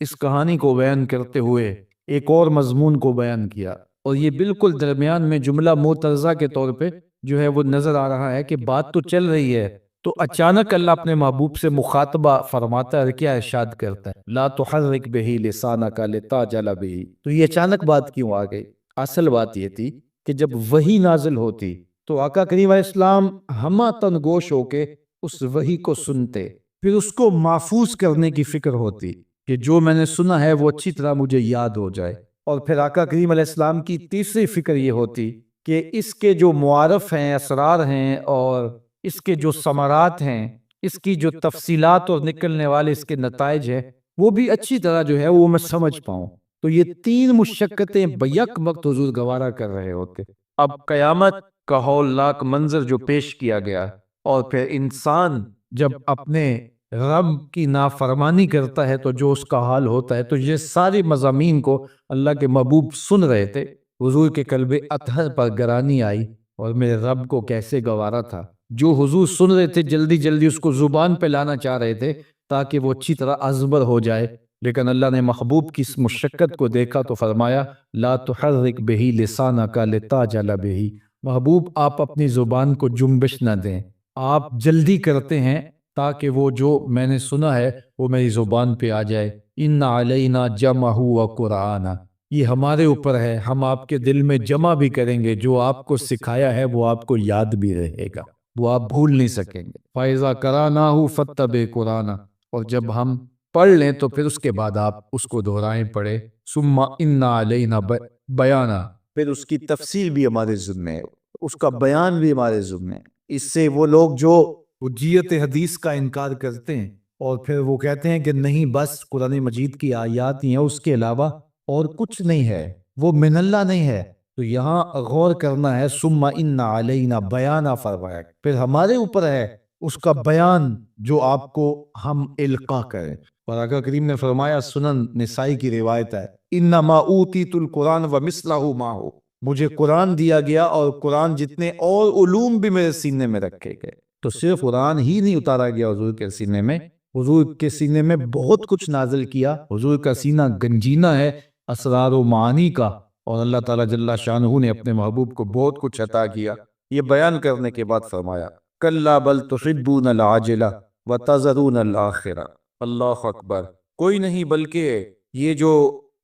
اس کہانی کو بیان کرتے ہوئے ایک اور مضمون کو بیان کیا، اور یہ بالکل درمیان میں جملہ معترضہ کے طور پہ جو ہے وہ نظر آ رہا ہے کہ بات تو چل رہی ہے، تو اچانک اللہ اپنے محبوب سے مخاطبہ فرماتا ہے، کیا ارشاد کرتا ہے؟ لا تحرک بہ لسانک لتعجل بہ۔ تو یہ اچانک بات کیوں آ گئی؟ اصل بات یہ تھی کہ جب وحی نازل ہوتی تو آقا کریم علیہ السلام ہمہ تن گوش ہو کے اس وحی کو سنتے، پھر اس کو محفوظ کرنے کی فکر ہوتی کہ جو میں نے سنا ہے وہ اچھی طرح مجھے یاد ہو جائے، اور پھر آقا کریم علیہ السلام کی تیسری فکر یہ ہوتی کہ اس کے جو معارف ہیں، اسرار ہیں، اور اس کے جو ثمرات ہیں، اس کی جو تفصیلات اور نکلنے والے اس کے نتائج ہیں، وہ بھی اچھی طرح جو ہے وہ میں سمجھ پاؤں۔ تو یہ تین مشقتیں بیک وقت حضور گوارا کر رہے ہوتے۔ اب قیامت کا ہولناک منظر جو پیش کیا گیا، اور پھر انسان جب اپنے رب کی نافرمانی کرتا ہے تو جو اس کا حال ہوتا ہے۔ تو یہ سارے مضامین کو اللہ کے محبوب سن رہے تھے۔ حضور کے قلب اطہر پر گرانی آئی اور میرے رب کو کیسے گوارا تھا۔ جو حضور سن رہے تھے جلدی جلدی اس کو زبان پہ لانا چاہ رہے تھے تاکہ وہ اچھی طرح ازبر ہو جائے، لیکن اللہ نے محبوب کی اس مشقت کو دیکھا تو فرمایا لا تحرک بہی لسانک لتعجل بہی، محبوب آپ اپنی زبان کو جنبش نہ دیں، آپ جلدی کرتے ہیں تاکہ وہ جو میں نے سنا ہے وہ میری زبان پہ آ جائے۔ ان علینا جمعہ و قرآنہ، یہ ہمارے اوپر ہے، ہم آپ کے دل میں جمع بھی کریں گے، جو آپ کو سکھایا ہے وہ آپ کو یاد بھی رہے گا، وہ آپ بھول نہیں سکیں گے۔ فَإِذَا قَرَأْنَاهُ فَاتَّبِعْ قُرْآنَهُ، اور جب ہم پڑھ لیں تو پھر اس کے بعد آپ اس کو دہرائیں پڑھے۔ ثُمَّ إِنَّ عَلَيْنَا بَيَانَهُ، پھر اس کی تفسیر بھی ہمارے ذمہ ہے، اس کا بیان بھی ہمارے ذمہ ہے۔ اس سے وہ لوگ جو حجیت حدیث کا انکار کرتے ہیں اور پھر وہ کہتے ہیں کہ نہیں بس قرآن مجید کی آیات ہی ہیں، اس کے علاوہ اور کچھ نہیں ہے، وہ من اللہ نہیں ہے، تو یہاں غور کرنا ہے۔ ثم ان علینا بیانہ فرمایا، پھر ہمارے اوپر ہے اس کا بیان جو آپ کو ہم القا کریں۔ اور آقا کریم نے فرمایا، سنن نسائی کی روایت ہے، انما اوتیت القرآن ومثلہ معہ، مجھے قرآن دیا گیا اور قرآن جتنے اور علوم بھی میرے سینے میں رکھے گئے۔ تو صرف قرآن ہی نہیں اتارا گیا حضور کے سینے میں، حضور کے سینے میں بہت کچھ نازل کیا۔ حضور کا سینہ گنجینہ ہے اسرار و معانی کا، اور اللہ تعالیٰ جل شانہ نے اپنے محبوب کو بہت کچھ عطا کیا۔ یہ بیان کرنے کے بعد فرمایا کلا بل تحبون العاجلہ وتذرون الآخرہ، اللہ اکبر، کوئی نہیں بلکہ یہ جو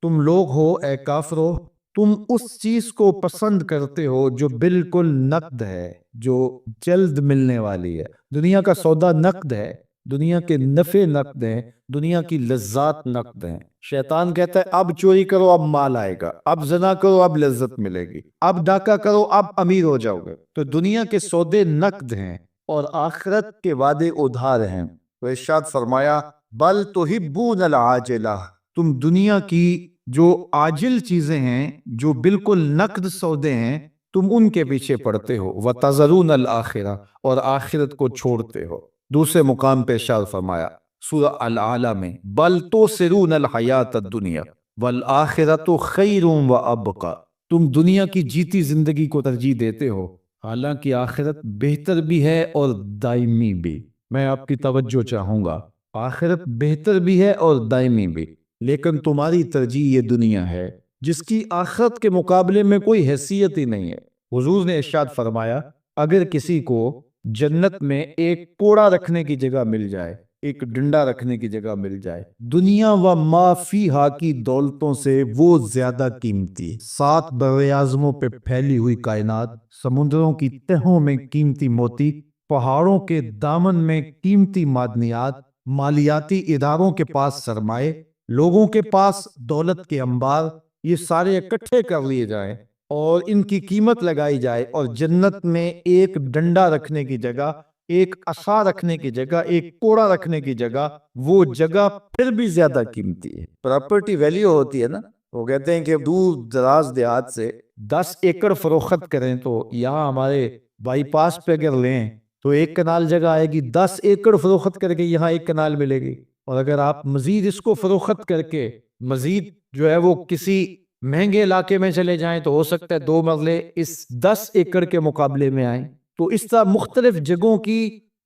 تم لوگ ہو اے کافرو، تم اس چیز کو پسند کرتے ہو جو بالکل نقد ہے، جو جلد ملنے والی ہے۔ دنیا کا سودا نقد ہے، دنیا کے نفع نقد ہیں، دنیا کی لذات نقد ہیں۔ شیطان کہتا ہے اب چوری کرو اب مال آئے گا، اب زنا کرو اب لذت ملے گی، اب ڈاکہ کرو اب امیر ہو جاؤ گے۔ تو دنیا کے سودے نقد ہیں اور آخرت کے وعدے ادھار ہیں۔ تو ارشاد فرمایا بل تحبون العاجلہ، تم دنیا کی جو عاجل چیزیں ہیں، جو بالکل نقد سودے ہیں، تم ان کے پیچھے پڑتے ہو۔ وَتَذَرُونَ الْآخِرَةَ، اور آخرت کو چھوڑتے ہو۔ دوسرے مقام پہ ارشاد فرمایا سورہ الاعلیٰ میں بل تؤثرون الحیات الدنیا والآخرۃ خیر وابقیٰ، تم دنیا کی جیتی زندگی کو ترجیح دیتے ہو، حالانکہ آخرت بہتر بھی ہے اور دائمی بھی۔ میں آپ کی توجہ چاہوں گا، آخرت بہتر بھی ہے اور دائمی بھی، لیکن تمہاری ترجیح یہ دنیا ہے جس کی آخرت کے مقابلے میں کوئی حیثیت ہی نہیں ہے۔ حضور نے ارشاد فرمایا اگر کسی کو جنت میں ایک کوڑا رکھنے کی جگہ مل جائے، ایک ڈنڈا رکھنے کی جگہ مل جائے، دنیا و ما فیہا کی دولتوں سے وہ زیادہ قیمتی، 7 براعظموں پہ پھیلی ہوئی کائنات، سمندروں کی تہوں میں قیمتی موتی، پہاڑوں کے دامن میں قیمتی معدنیات، مالیاتی اداروں کے پاس سرمائے، لوگوں کے پاس دولت کے انبار، یہ سارے اکٹھے کر لیے جائیں اور ان کی قیمت لگائی جائے، اور جنت میں ایک ڈنڈا رکھنے کی جگہ، ایک عصا رکھنے کی جگہ، ایک کوڑا رکھنے کی جگہ، وہ جگہ پھر بھی زیادہ قیمتی ہے۔ پراپرٹی ویلیو ہوتی ہے نا، وہ کہتے ہیں کہ دور دراز دیہات سے 10 ایکڑ فروخت کریں تو یہاں ہمارے بائی پاس پہ اگر لیں تو 1 کنال جگہ آئے گی، 10 ایکڑ فروخت کر کے یہاں 1 کنال ملے گی۔ اور اگر آپ مزید اس کو فروخت کر کے مزید جو ہے وہ کسی مہنگے علاقے میں چلے جائیں تو ہو سکتا ہے 2 مرلے اس 10 ایکڑ کے مقابلے میں آئیں۔ تو اس طرح مختلف جگہوں کی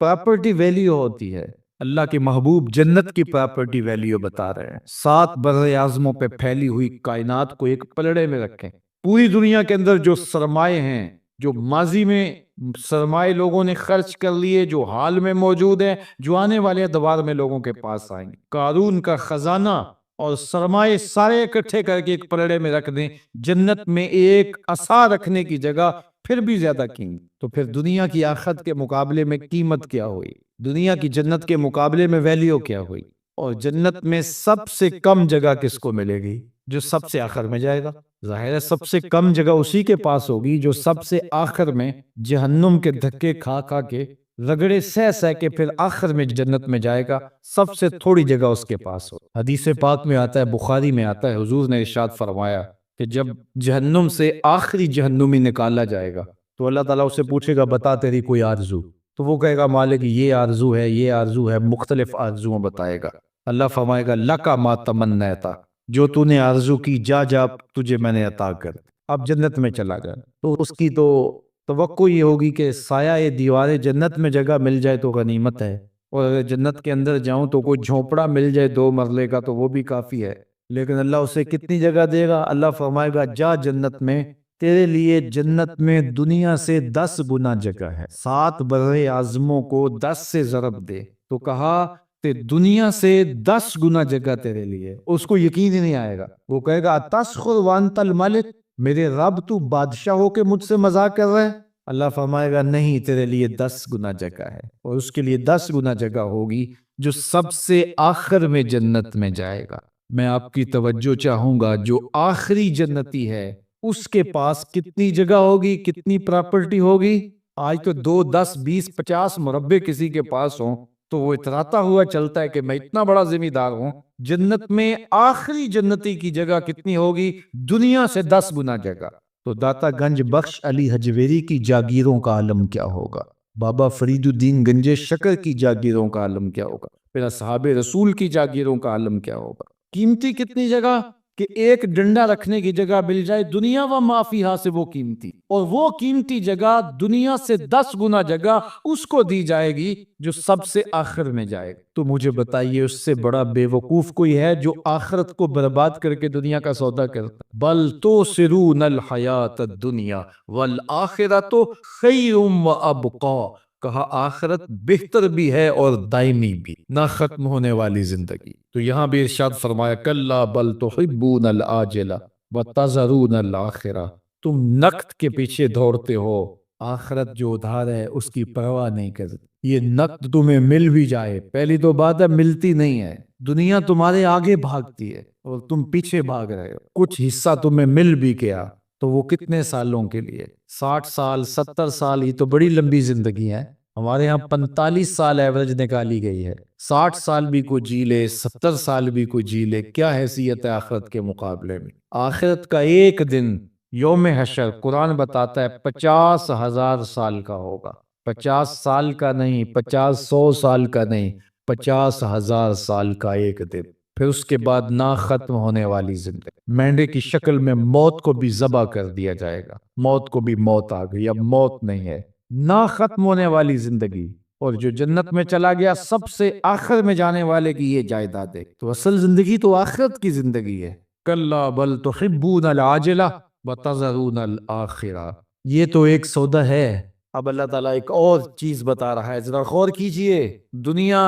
پراپرٹی ویلیو ہوتی ہے۔ اللہ کے محبوب جنت کی پراپرٹی ویلیو بتا رہے ہیں۔ 7 براعظموں پہ پھیلی ہوئی کائنات کو ایک پلڑے میں رکھیں، پوری دنیا کے اندر جو سرمائے ہیں، جو ماضی میں سرمائے لوگوں نے خرچ کر لیے، جو حال میں موجود ہیں، جو آنے والے ادوار میں لوگوں کے پاس آئیں گے، قارون کا خزانہ اور سرمائے سارے اکٹھے کر کے ایک پلڑے میں رکھ دیں، جنت میں ایک عصا رکھنے کی جگہ پھر بھی زیادہ قیمت۔ تو پھر دنیا کی آخرت کے مقابلے میں قیمت کیا ہوئی، دنیا کی جنت کے مقابلے میں ویلیو کیا ہوئی؟ اور جنت میں سب سے کم جگہ کس کو ملے گی؟ جو سب سے آخر میں جائے گا۔ ظاہر ہے سب سے کم جگہ اسی کے پاس ہوگی جو سب سے آخر میں جہنم کے دھکے کھا کھا کے، رگڑے سہ سہ کے پھر آخر میں جنت میں جائے گا، سب سے تھوڑی جگہ اس کے پاس ہو۔ حدیث پاک میں آتا ہے، بخاری میں آتا ہے، حضور نے ارشاد فرمایا کہ جب جہنم سے آخری جہنمی نکالا جائے گا تو اللہ تعالیٰ اسے پوچھے گا بتا تیری کوئی آرزو، تو وہ کہے گا مالک یہ آرزو ہے، یہ آرزو ہے، مختلف آرزوؤں بتائے گا۔ اللہ فرمائے گا لکا ما تمنیتا، جو تو نے آرزو کی جا جا تجھے میں نے عطا کر، اب جنت میں چلا جا۔ تو اس کی تو توقع یہ ہوگی کہ سایہ دیواریں جنت میں جگہ مل جائے تو غنیمت ہے، اور اگر جنت کے اندر جاؤں تو کوئی جھونپڑا مل جائے 2 مرلے کا تو وہ بھی کافی ہے، لیکن اللہ اسے کتنی جگہ دے گا؟ اللہ فرمائے گا جا جنت میں، تیرے لیے جنت میں دنیا سے 10 گنا جگہ ہے، 7 بر اعظموں کو 10 سے ضرب دے، تو کہا کہ دنیا سے 10 گنا جگہ تیرے لیے۔ اس کو یقین ہی نہیں آئے گا، وہ کہے گا تسخر وانت الملک، میرے رب تو بادشاہ ہو کے مجھ سے مذاق کر رہا ہے؟ اللہ فرمائے گا نہیں، تیرے لیے 10 گنا جگہ ہے، اور اس کے لیے 10 گنا جگہ ہوگی جو سب سے آخر میں جنت میں جائے گا۔ میں آپ کی توجہ چاہوں گا، جو آخری جنتی ہے اس کے پاس کتنی جگہ ہوگی، کتنی پراپرٹی ہوگی؟ آج تو 2 10 20 50 مربع کسی کے پاس ہوں تو وہ اتراتا ہوا چلتا ہے کہ میں اتنا بڑا ذمہ دار ہوں۔ جنت میں آخری جنتی کی جگہ کتنی ہوگی؟ دنیا سے 10 گنا جگہ۔ تو داتا گنج بخش علی حجویری کی جاگیروں کا عالم کیا ہوگا؟ بابا فرید الدین گنج شکر کی جاگیروں کا عالم کیا ہوگا؟ پھر اصحاب رسول کی جاگیروں کا عالم کیا ہوگا؟ قیمتی کتنی جگہ کہ ایک ڈنڈا رکھنے کی جگہ مل جائے، دنیا و ما فیہا سے وہ قیمتی، اور وہ قیمتی جگہ دنیا سے 10 گنا جگہ اس کو دی جائے گی جو سب سے آخر میں جائے گا۔ تو مجھے بتائیے اس سے بڑا بے وقوف کوئی ہے جو آخرت کو برباد کر کے دنیا کا سودا کرتا؟ بل توثرون الحیات الدنیا والآخرۃ خیر و ابقا، کہا آخرت بہتر بھی ہے اور دائمی بھی، نہ ختم ہونے والی زندگی۔ تو یہاں بھی ارشاد فرمایا کلا بل تحبون العاجلہ وتذرون الآخرہ، تم نقد کے پیچھے دوڑتے ہو، آخرت جو ادھار ہے اس کی پرواہ نہیں کرتے۔ یہ نقد تمہیں مل بھی جائے، پہلی تو بات ہے ملتی نہیں ہے، دنیا تمہارے آگے بھاگتی ہے اور تم پیچھے بھاگ رہے ہو۔ کچھ حصہ تمہیں مل بھی گیا تو وہ کتنے سالوں کے لیے؟ 60 سال 70 سال، یہ تو بڑی لمبی زندگی ہے۔ ہمارے ہاں 45 سال ایوریج نکالی گئی ہے، 60 سال بھی کوئی جی لے، 70 سال بھی کوئی جی لے، کیا حیثیت ہے آخرت کے مقابلے میں؟ آخرت کا ایک دن یوم حشر قرآن بتاتا ہے 50,000 سال کا ہوگا، 50 سال کا نہیں، 100 سال کا نہیں، 50,000 سال کا ایک دن۔ پھر اس کے بعد نہ ختم ہونے والی زندگی، مینڈے کی شکل میں موت کو بھی ذبح کر دیا جائے گا، موت کو بھی موت آ گئی، اب موت نہیں ہے، نہ ختم ہونے والی زندگی۔ اور جو جنت میں چلا گیا سب سے آخر میں جانے والے کی یہ جائیداد ہے۔ تو اصل زندگی تو آخرت کی زندگی ہے۔ کلا بل تحبون العاجلہ وتذرون الآخرہ، یہ تو ایک سودا ہے۔ اب اللہ تعالیٰ ایک اور چیز بتا رہا ہے، ذرا غور کیجئے۔ دنیا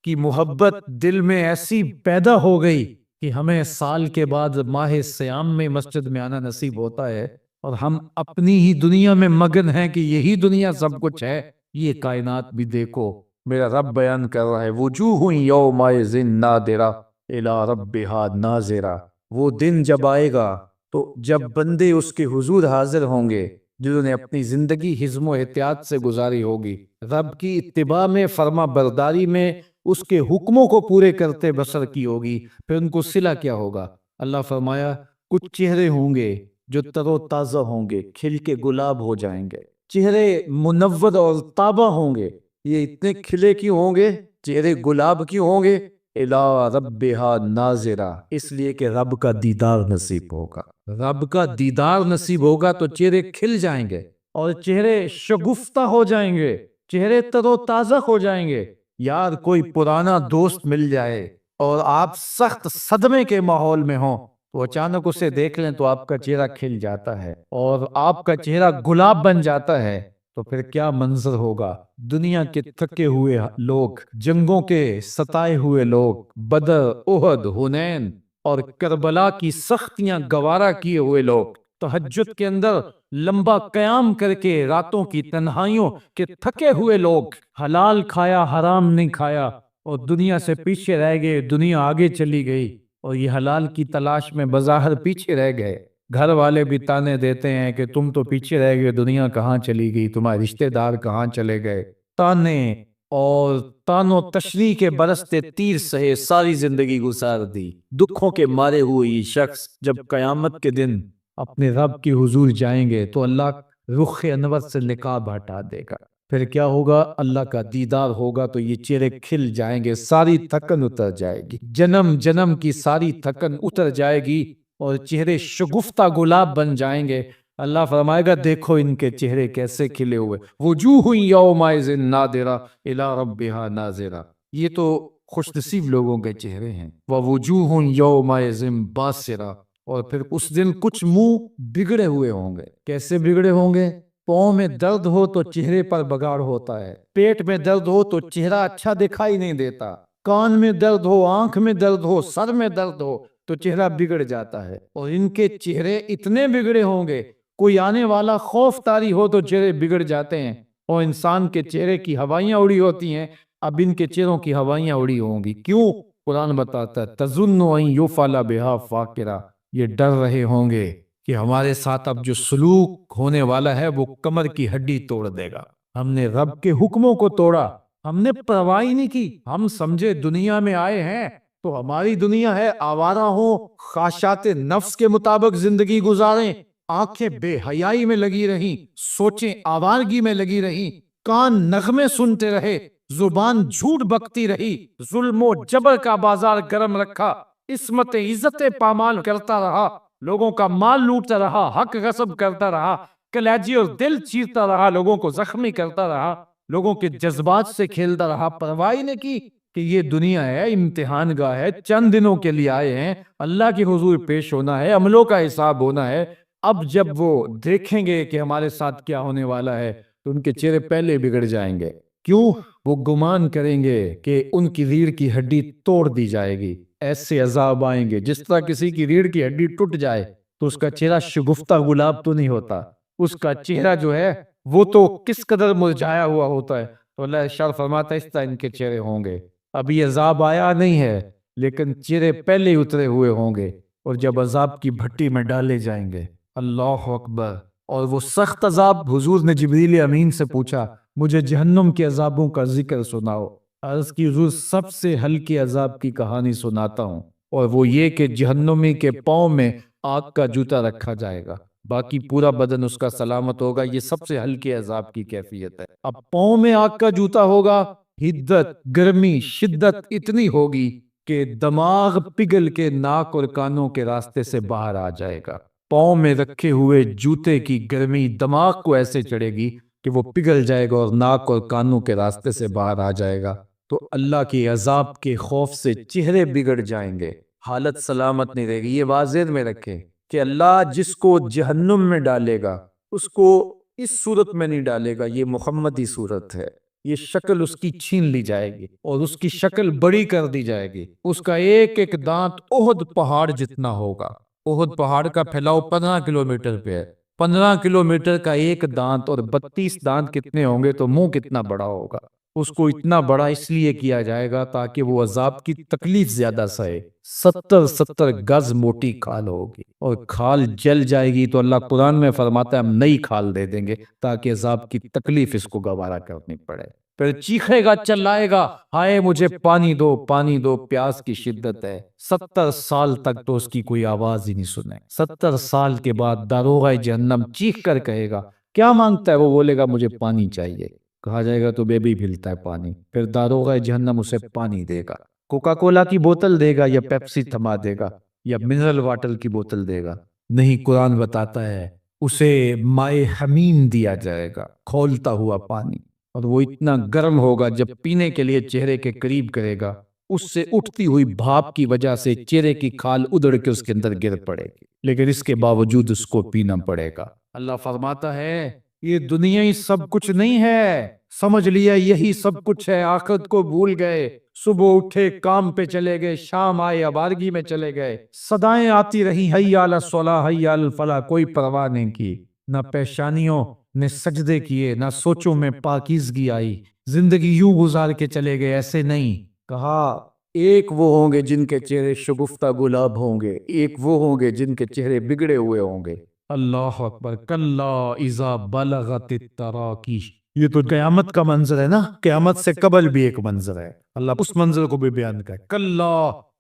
کی محبت دل میں ایسی پیدا ہو گئی کہ ہمیں سال کے بعد ماہ سیام میں مسجد میں آنا نصیب ہوتا ہے، اور ہم اپنی ہی دنیا میں مگن ہیں کہ یہی دنیا سب کچھ ہے۔ یہ کائنات بھی دیکھو، میرا رب بیان کر رہا ہے وجوہ یومئذ ناظرہ الی ربہا ناظرہ، وہ دن جب آئے گا تو جب بندے اس کے حضور حاضر ہوں گے جنہوں نے اپنی زندگی حزم و احتیاط سے گزاری ہوگی، رب کی اتباع میں، فرما برداری میں، اس کے حکموں کو پورے کرتے بسر کی ہوگی، پھر ان کو صلہ کیا ہوگا؟ اللہ فرمایا کچھ چہرے ہوں گے جو تر و تازہ ہوں گے، کھل کے گلاب ہو جائیں گے، چہرے منور اور تابہ ہوں گے۔ یہ اتنے کھلے کیوں ہوں گے، چہرے گلاب کیوں ہوں گے؟ الی ربہا ناظرہ، اس لیے کہ رب کا دیدار نصیب ہوگا۔ رب کا دیدار نصیب ہوگا تو چہرے کھل جائیں گے، اور چہرے شگفتہ ہو جائیں گے، چہرے تر و تازہ ہو جائیں گے۔ یار کوئی پرانا دوست مل جائے اور آپ سخت صدمے کے ماحول میں ہوں تو اچانک اسے دیکھ لیں تو آپ کا چہرہ کھل جاتا ہے اور آپ کا چہرہ گلاب بن جاتا ہے، تو پھر کیا منظر ہوگا؟ دنیا کے تھکے ہوئے لوگ، جنگوں کے ستائے ہوئے لوگ، بدر، احد، حنین اور کربلا کی سختیاں گوارا کیے ہوئے لوگ، تہجد کے اندر لمبا قیام کر کے راتوں کی تنہائیوں کے تھکے ہوئے لوگ، حلال کھایا حرام نہیں کھایا اور دنیا سے پیچھے رہ گئے، دنیا آگے چلی گئی اور یہ حلال کی تلاش میں بظاہر پیچھے رہ گئے۔ گھر والے بھی تانے دیتے ہیں کہ تم تو پیچھے رہ گئے، دنیا کہاں چلی گئی، تمہارے رشتہ دار کہاں چلے گئے، تانے اور تانوں تشریح کے برستے تیر سہے، ساری زندگی گزار دی، دکھوں کے مارے ہوئے یہ شخص جب قیامت کے دن اپنے رب کی حضور جائیں گے تو اللہ رخ انور سے نقاب ہٹا دے گا، پھر کیا ہوگا؟ اللہ کا دیدار ہوگا تو یہ چہرے کھل جائیں گے، ساری تھکن اتر جائے گی، جنم جنم کی ساری تھکن اتر جائے گی اور چہرے شگفتہ گلاب بن جائیں گے۔ اللہ فرمائے گا دیکھو ان کے چہرے کیسے کھلے ہوئے، وجوہ یومئذ ناظرہ الی ربہا ناظرہ۔ یہ تو خوش نصیب لوگوں کے چہرے ہیں۔ ووجوہ یومئذ باسرہ، اور پھر اس دن کچھ منہ بگڑے ہوئے ہوں گے۔ کیسے بگڑے ہوں گے؟ پاؤں میں درد ہو تو چہرے پر بگاڑ ہوتا ہے، پیٹ میں درد ہو تو چہرہ اچھا دکھائی نہیں دیتا، کان میں درد ہو، آنکھ میں درد ہو، سر میں درد ہو تو چہرہ بگڑ جاتا ہے۔ اور ان کے چہرے اتنے بگڑے ہوں گے، کوئی آنے والا خوف طاری ہو تو چہرے بگڑ جاتے ہیں۔ اور انسان کے چہرے کی ہوائیاں اڑی ہوتی ہیں، اب ان کے چہروں کی ہوائیاں اڑی ہوں گی۔ کیوں؟ قرآن بتاتا ہے تظن ان یفعل بہا فاقرہ، یہ ڈر رہے ہوں گے کہ ہمارے ساتھ اب جو سلوک ہونے والا ہے وہ کمر کی ہڈی توڑ دے گا۔ ہم نے رب کے حکموں کو توڑا، ہم نے پرواہ ہی نہیں کی، ہم سمجھے دنیا میں آئے ہیں تو ہماری دنیا ہے، آوارہ ہوں، خواہشات نفس کے مطابق زندگی گزاریں، آنکھیں بے حیائی میں لگی رہیں، سوچیں آوارگی میں لگی رہیں، کان نغمے سنتے رہے، زبان جھوٹ بکتی رہی، ظلم و جبر کا بازار گرم رکھا، عصمت عزت پامال کرتا رہا، لوگوں کا مال لوٹتا رہا، حق غصب کرتا رہا، کلیجی اور دل چیرتا رہا، لوگوں کو زخمی کرتا رہا، لوگوں کے جذبات سے کھیلتا رہا، پرواہ نے کی کہ یہ دنیا ہے، امتحان گاہ ہے، چند دنوں کے لیے آئے ہیں، اللہ کے حضور پیش ہونا ہے، عملوں کا حساب ہونا ہے۔ اب جب وہ دیکھیں گے کہ ہمارے ساتھ کیا ہونے والا ہے تو ان کے چہرے پہلے بگڑ جائیں گے۔ کیوں؟ وہ گمان کریں گے کہ ان کی ریڑھ کی ہڈی توڑ دی جائے گی، ایسے عذاب آئیں گے جس طرح کسی کی ریڑھ کی ہڈی ٹوٹ جائے تو اس کا چہرہ شگفتہ گلاب تو نہیں ہوتا، اس کا چہرہ جو ہے وہ تو کس قدر مرجھایا ہوا ہوتا ہے۔ تو اللہ ارشاد فرماتا ہے اس طرح ان کے چہرے ہوں گے۔ ابھی عذاب آیا نہیں ہے لیکن چہرے پہلے ہی اترے ہوئے ہوں گے، اور جب عذاب کی بھٹی میں ڈالے جائیں گے، اللہ اکبر، اور وہ سخت عذاب، حضور نے جبریل امین سے پوچھا مجھے جہنم کے عذابوں کا ذکر سناؤ۔ عرض کی حضور سب سے ہلکے عذاب کی کہانی سناتا ہوں، اور وہ یہ کہ جہنمی کے پاؤں میں آگ کا جوتا رکھا جائے گا، باقی پورا بدن اس کا سلامت ہوگا۔ یہ سب سے ہلکے عذاب کی کیفیت ہے۔ اب پاؤں میں آگ کا جوتا ہوگا، حدت، گرمی، شدت اتنی ہوگی کہ دماغ پگھل کے ناک اور کانوں کے راستے سے باہر آ جائے گا۔ پاؤں میں رکھے ہوئے جوتے کی گرمی دماغ کو ایسے چڑھے گی کہ وہ پگھل جائے گا اور ناک اور کانوں کے راستے سے باہر آ جائے گا۔ تو اللہ کے عذاب کے خوف سے چہرے بگڑ جائیں گے، حالت سلامت نہیں رہے گی۔ یہ واضح میں رکھیں کہ اللہ جس کو جہنم میں ڈالے گا اس کو اس صورت میں نہیں ڈالے گا، یہ محمدی صورت ہے، یہ شکل اس کی چھین لی جائے گی اور اس کی شکل بڑی کر دی جائے گی۔ اس کا ایک ایک دانت احد پہاڑ جتنا ہوگا۔ احد پہاڑ کا پھیلاؤ 15 کلومیٹر پہ ہے، 15 کلومیٹر کا ایک دانت اور 32 دانت کتنے ہوں گے تو منہ کتنا بڑا ہوگا۔ اس کو اتنا بڑا اس لیے کیا جائے گا تاکہ وہ عذاب کی تکلیف زیادہ سہے۔ 70 گز موٹی کھال ہوگی اور کھال جل جائے گی تو اللہ قرآن میں فرماتا ہے ہم نئی کھال دے دیں گے تاکہ عذاب کی تکلیف اس کو گوارا کرنی پڑے۔ پھر چیخے گا، چلائے گا، ہائے مجھے پانی دو، پانی دو، پیاس کی شدت ہے۔ 70 سال تک تو اس کی کوئی آواز ہی نہیں سنے۔ 70 سال کے بعد داروغہ جہنم چیخ کر کہے گا کیا مانگتا ہے؟ وہ بولے گا مجھے پانی چاہیے۔ کہا جائے گا تو بے بھی ملتا ہے پانی۔ پھر داروغہ جہنم اسے پانی دے گا، کوکا کولا کی بوتل دے گا یا پیپسی تھما دے گا یا منرل واٹر کی بوتل دے گا؟ نہیں، قرآن بتاتا ہے اسے مائے حمیم دیا جائے گا، کھولتا ہوا پانی، اور وہ اتنا گرم ہوگا جب پینے کے لیے چہرے کے قریب کرے گا اس سے اٹھتی ہوئی بھاپ کی وجہ سے چہرے کی کھال ادڑ کے اس کے اندر گر پڑے گی، لیکن اس کے باوجود اس کو پینا پڑے گا۔ اللہ فرماتا ہے یہ دنیا ہی سب کچھ نہیں ہے، سمجھ لیا یہی سب کچھ ہے، آخرت کو بھول گئے، صبح اٹھے کام پہ چلے گئے، شام آئے آوارگی میں چلے گئے، صدائیں آتی رہی حی علی الصلاح حی علی الفلاح، کوئی پرواہ نہیں کی، نہ پیشانیوں نے سجدے کیے، نہ سوچوں میں پاکیزگی آئی، زندگی یوں گزار کے چلے گئے۔ ایسے نہیں کہا، ایک وہ ہوں گے جن کے چہرے شگفتہ گلاب ہوں گے، ایک وہ ہوں گے جن کے چہرے بگڑے ہوئے ہوں گے۔ اللہ اکبر، کلا اذا بلغت التراقی، یہ تو قیامت کا منظر ہے نا، قیامت سے قبل بھی ایک منظر ہے، اللہ اس منظر کو بھی بیان کرے، کلا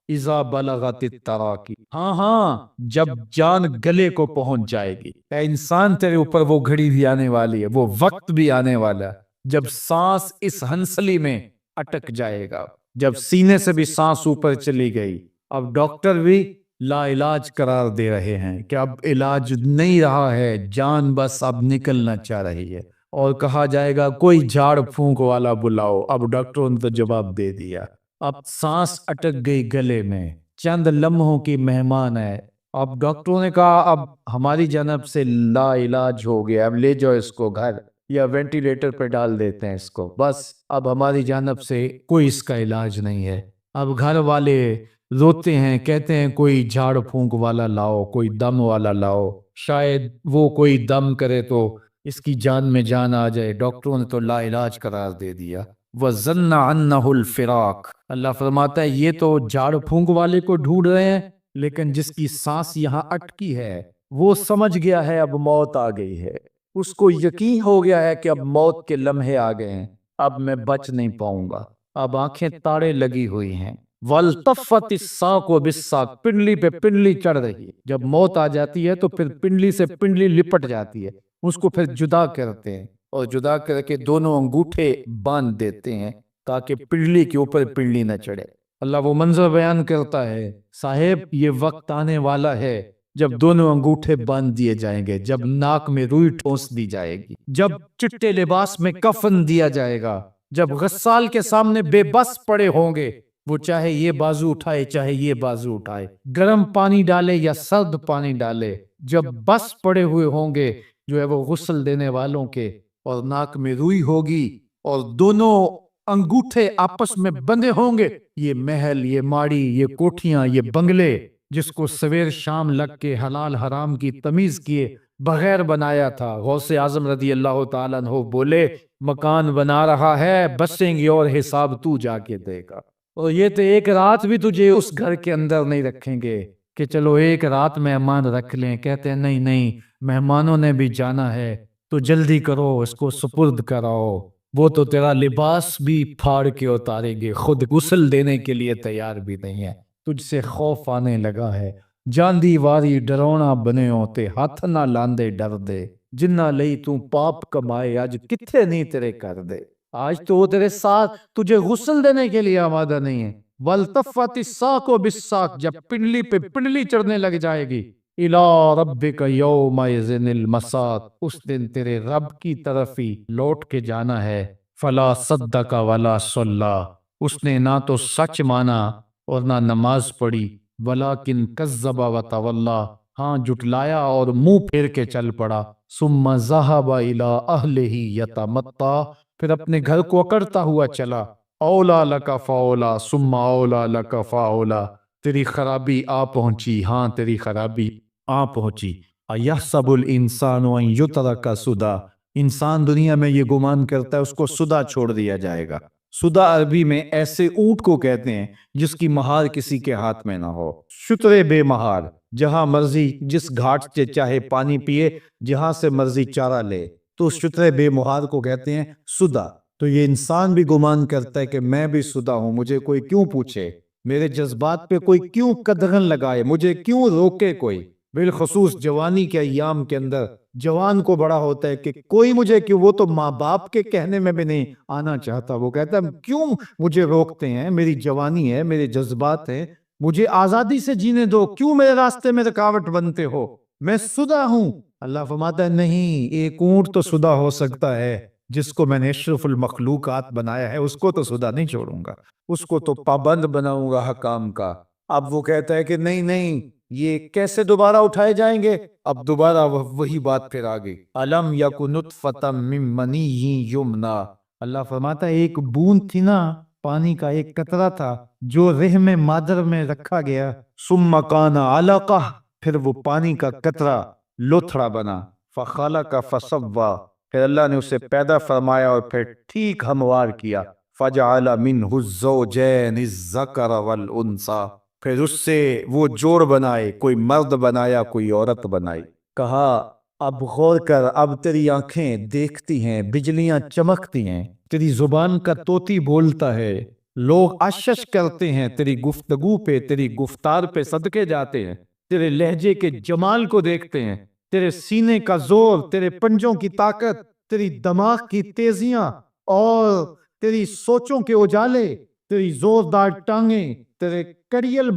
اذا بلغت التراقی، ہاں جب جان گلے کو پہنچ جائے گی، اے انسان تیرے اوپر وہ گھڑی بھی آنے والی ہے، وہ وقت بھی آنے والا ہے، جب سانس اس ہنسلی میں اٹک جائے گا، جب سینے سے بھی سانس اوپر چلی گئی، اب ڈاکٹر بھی لا علاج قرار دے رہے ہیں کہ اب علاج نہیں رہا ہے، جان بس اب نکلنا چاہ رہی ہے، اور کہا جائے گا کوئی جھاڑ پھونک والا بلاؤ۔ اب ڈاکٹروں نے تو جواب دے دیا، اب سانس اٹک گئی گلے میں، چند لمحوں کی مہمان ہے۔ اب ڈاکٹروں نے کہا اب ہماری جانب سے لا علاج ہو گیا، اب لے جاؤ اس کو گھر یا وینٹیلیٹر پہ ڈال دیتے ہیں اس کو، بس اب ہماری جانب سے کوئی اس کا علاج نہیں ہے۔ اب گھر والے روتے ہیں، کہتے ہیں کوئی جھاڑ پھونک والا لاؤ، کوئی دم والا لاؤ، شاید وہ کوئی دم کرے تو اس کی جان میں جان آ جائے۔ ڈاکٹروں نے تو لا علاج قرار دے دیا۔ وَظَنَّ أَنَّهُ الْفِرَاقُ، اللہ فرماتا ہے یہ تو جھاڑ پھونک والے کو ڈھونڈ رہے ہیں، لیکن جس کی سانس یہاں اٹکی ہے وہ سمجھ گیا ہے اب موت آ گئی ہے، اس کو یقین ہو گیا ہے کہ اب موت کے لمحے آ گئے ہیں، اب میں بچ نہیں پاؤں گا، اب آنکھیں تاڑے لگی ہوئی ہیں۔ وَالْتَفَّتِ السَّاقُ بِالسَّاقِ، پنڈلی پہ پنڈلی چڑھ رہی ہے۔ جب موت آ جاتی ہے تو پھر پنڈلی سے پنڈلی لپٹ جاتی ہے، اس کو پھر جدا کرتے ہیں، اور جدا کر کے دونوں انگوٹھے باندھ دیتے ہیں تاکہ پنڈلی کے اوپر پنڈلی نہ چڑھے۔ اللہ وہ منظر بیان کرتا ہے، صاحب یہ وقت آنے والا ہے جب دونوں انگوٹھے باندھ دیے جائیں گے، جب ناک میں روئی ٹھونس دی جائے گی، جب چٹے لباس میں کفن دیا جائے گا، جب غسال کے سامنے بے بس پڑے ہوں گے، وہ چاہے یہ بازو اٹھائے چاہے یہ بازو اٹھائے، گرم پانی ڈالے یا سرد پانی ڈالے، جب بس پڑے ہوئے ہوں گے جو ہے وہ غسل دینے والوں کے، اور ناک میں روئی ہوگی اور دونوں انگوٹھے آپس میں بندھے ہوں گے، یہ محل، یہ ماڑی، یہ کوٹھیاں، یہ بنگلے جس کو سویر شام لگ کے حلال حرام کی تمیز کیے بغیر بنایا تھا، غوث اعظم رضی اللہ تعالیٰ عنہ بولے مکان بنا رہا ہے، بسیں گے اور حساب تو جا کے دے گا، اور یہ تو ایک رات بھی تجھے اس گھر کے اندر نہیں رکھیں گے کہ چلو ایک رات مہمان رکھ لیں، کہتے ہیں نہیں نہیں، مہمانوں نے بھی جانا ہے تو جلدی کرو، اس کو سپرد کراؤ، وہ تو تیرا لباس بھی پھاڑ کے اتاریں گے، خود غسل دینے کے لیے تیار بھی نہیں ہے، تجھ سے خوف آنے لگا ہے، جاندی واری ڈرونا بنے ہوتے، ہاتھ نہ لاندے ڈر دے، جنہ لئی تو پاپ کمائے آج کتھے نہیں تیرے کر دے، آج تو وہ تیرے ساتھ تجھے غسل دینے کے لیے آمادہ نہیں ہے۔ وَالْتَفَّتِ السَّاقُ بِالسَّاقِ، جب پنڈلی پہ پنڈلی چڑھنے لگ جائے گی، إِلَىٰ رَبِّكَ يَوْمَئِذٍ الْمَسَاقُ، اس دن تیرے رب کی طرف ہی لوٹ کے جانا ہے۔ فَلَا صَدَّقَ وَلَا صَلَّىٰ، اس نے نہ تو سچ مانا اور نہ نماز پڑھی، وَلَٰكِنْ كَذَّبَ وَتَوَلَّىٰ، ہاں جھٹلایا اور منہ پھیر کے چل پڑا۔ ثُمَّ ذَهَبَ إِلَىٰ أَهْلِهِ يَتَمَطَّىٰ، پھر اپنے گھر کو اکڑتا ہوا چلا۔ اولا لک فاولا ثم اولا لک فاولا، تیری خرابی آ پہنچی، ہاں تیری خرابی آ پہنچی۔ ایحسب الانسان ان یترک سدی، انسان دنیا میں یہ گمان کرتا ہے اس کو سدا چھوڑ دیا جائے گا۔ سدا عربی میں ایسے اونٹ کو کہتے ہیں جس کی مہار کسی کے ہاتھ میں نہ ہو، شترے بے مہار، جہاں مرضی جس گھاٹ سے چاہے پانی پیے، جہاں سے مرضی چارہ لے، تو شترے بے مہار کو کہتے ہیں سدا۔ تو یہ انسان بھی گمان کرتا ہے کہ میں بھی سدا ہوں، مجھے کوئی کیوں پوچھے، میرے جذبات پہ کوئی کیوں قدغن لگائے، مجھے کیوں روکے کوئی، بالخصوص جوانی کے ایام کے اندر جوان کو بڑا ہوتا ہے کہ کوئی مجھے کیوں، وہ تو ماں باپ کے کہنے میں بھی نہیں آنا چاہتا، وہ کہتا ہے کیوں مجھے روکتے ہیں، میری جوانی ہے، میرے جذبات ہیں، مجھے آزادی سے جینے دو، کیوں میرے راستے میں رکاوٹ بنتے ہو، میں سدا ہوں۔ اللہ فرماتا ہے نہیں، ایک اونٹ تو سدا ہو سکتا ہے، جس کو میں نے اشرف المخلوقات بنایا ہے اس کو تو سدا نہیں چھوڑوں گا، اس کو تو پابند بناؤں گا حکام کا۔ اب وہ کہتا ہے کہ نہیں نہیں، یہ کیسے دوبارہ اٹھائے جائیں گے؟ اب دوبارہ وہی بات پھر آ گئی، الم یک نطفۃ من منی یمنی، اللہ فرماتا ہے ایک بوند تھی نا، پانی کا ایک قطرہ تھا جو رحم مادر میں رکھا گیا، ثم کان علقہ، پھر وہ پانی کا قطرہ لوتھڑا بنا، فخلق فسوی، پھر اللہ نے اسے پیدا فرمایا اور پھر ٹھیک ہموار کیا، فجعل منہ الزوجین الذکر والانثی، پھر اس سے وہ جوڑ بنائے، کوئی مرد بنایا کوئی عورت بنائی۔ کہا اب غور کر، اب تیری آنکھیں دیکھتی ہیں، بجلیاں چمکتی ہیں، تیری زبان کا طوطی بولتا ہے، لوگ اشش کرتے ہیں تیری گفتگو پہ، تیری گفتار پہ صدقے جاتے ہیں، تیرے لہجے کے جمال کو دیکھتے ہیں، تیرے سینے کا زور، تیرے پنجوں کی طاقت، تیری دماغ کی تیزیاں، اور تیری سوچوں کے اجالے، تیری زوردار ٹانگیں، تیرے کڑیل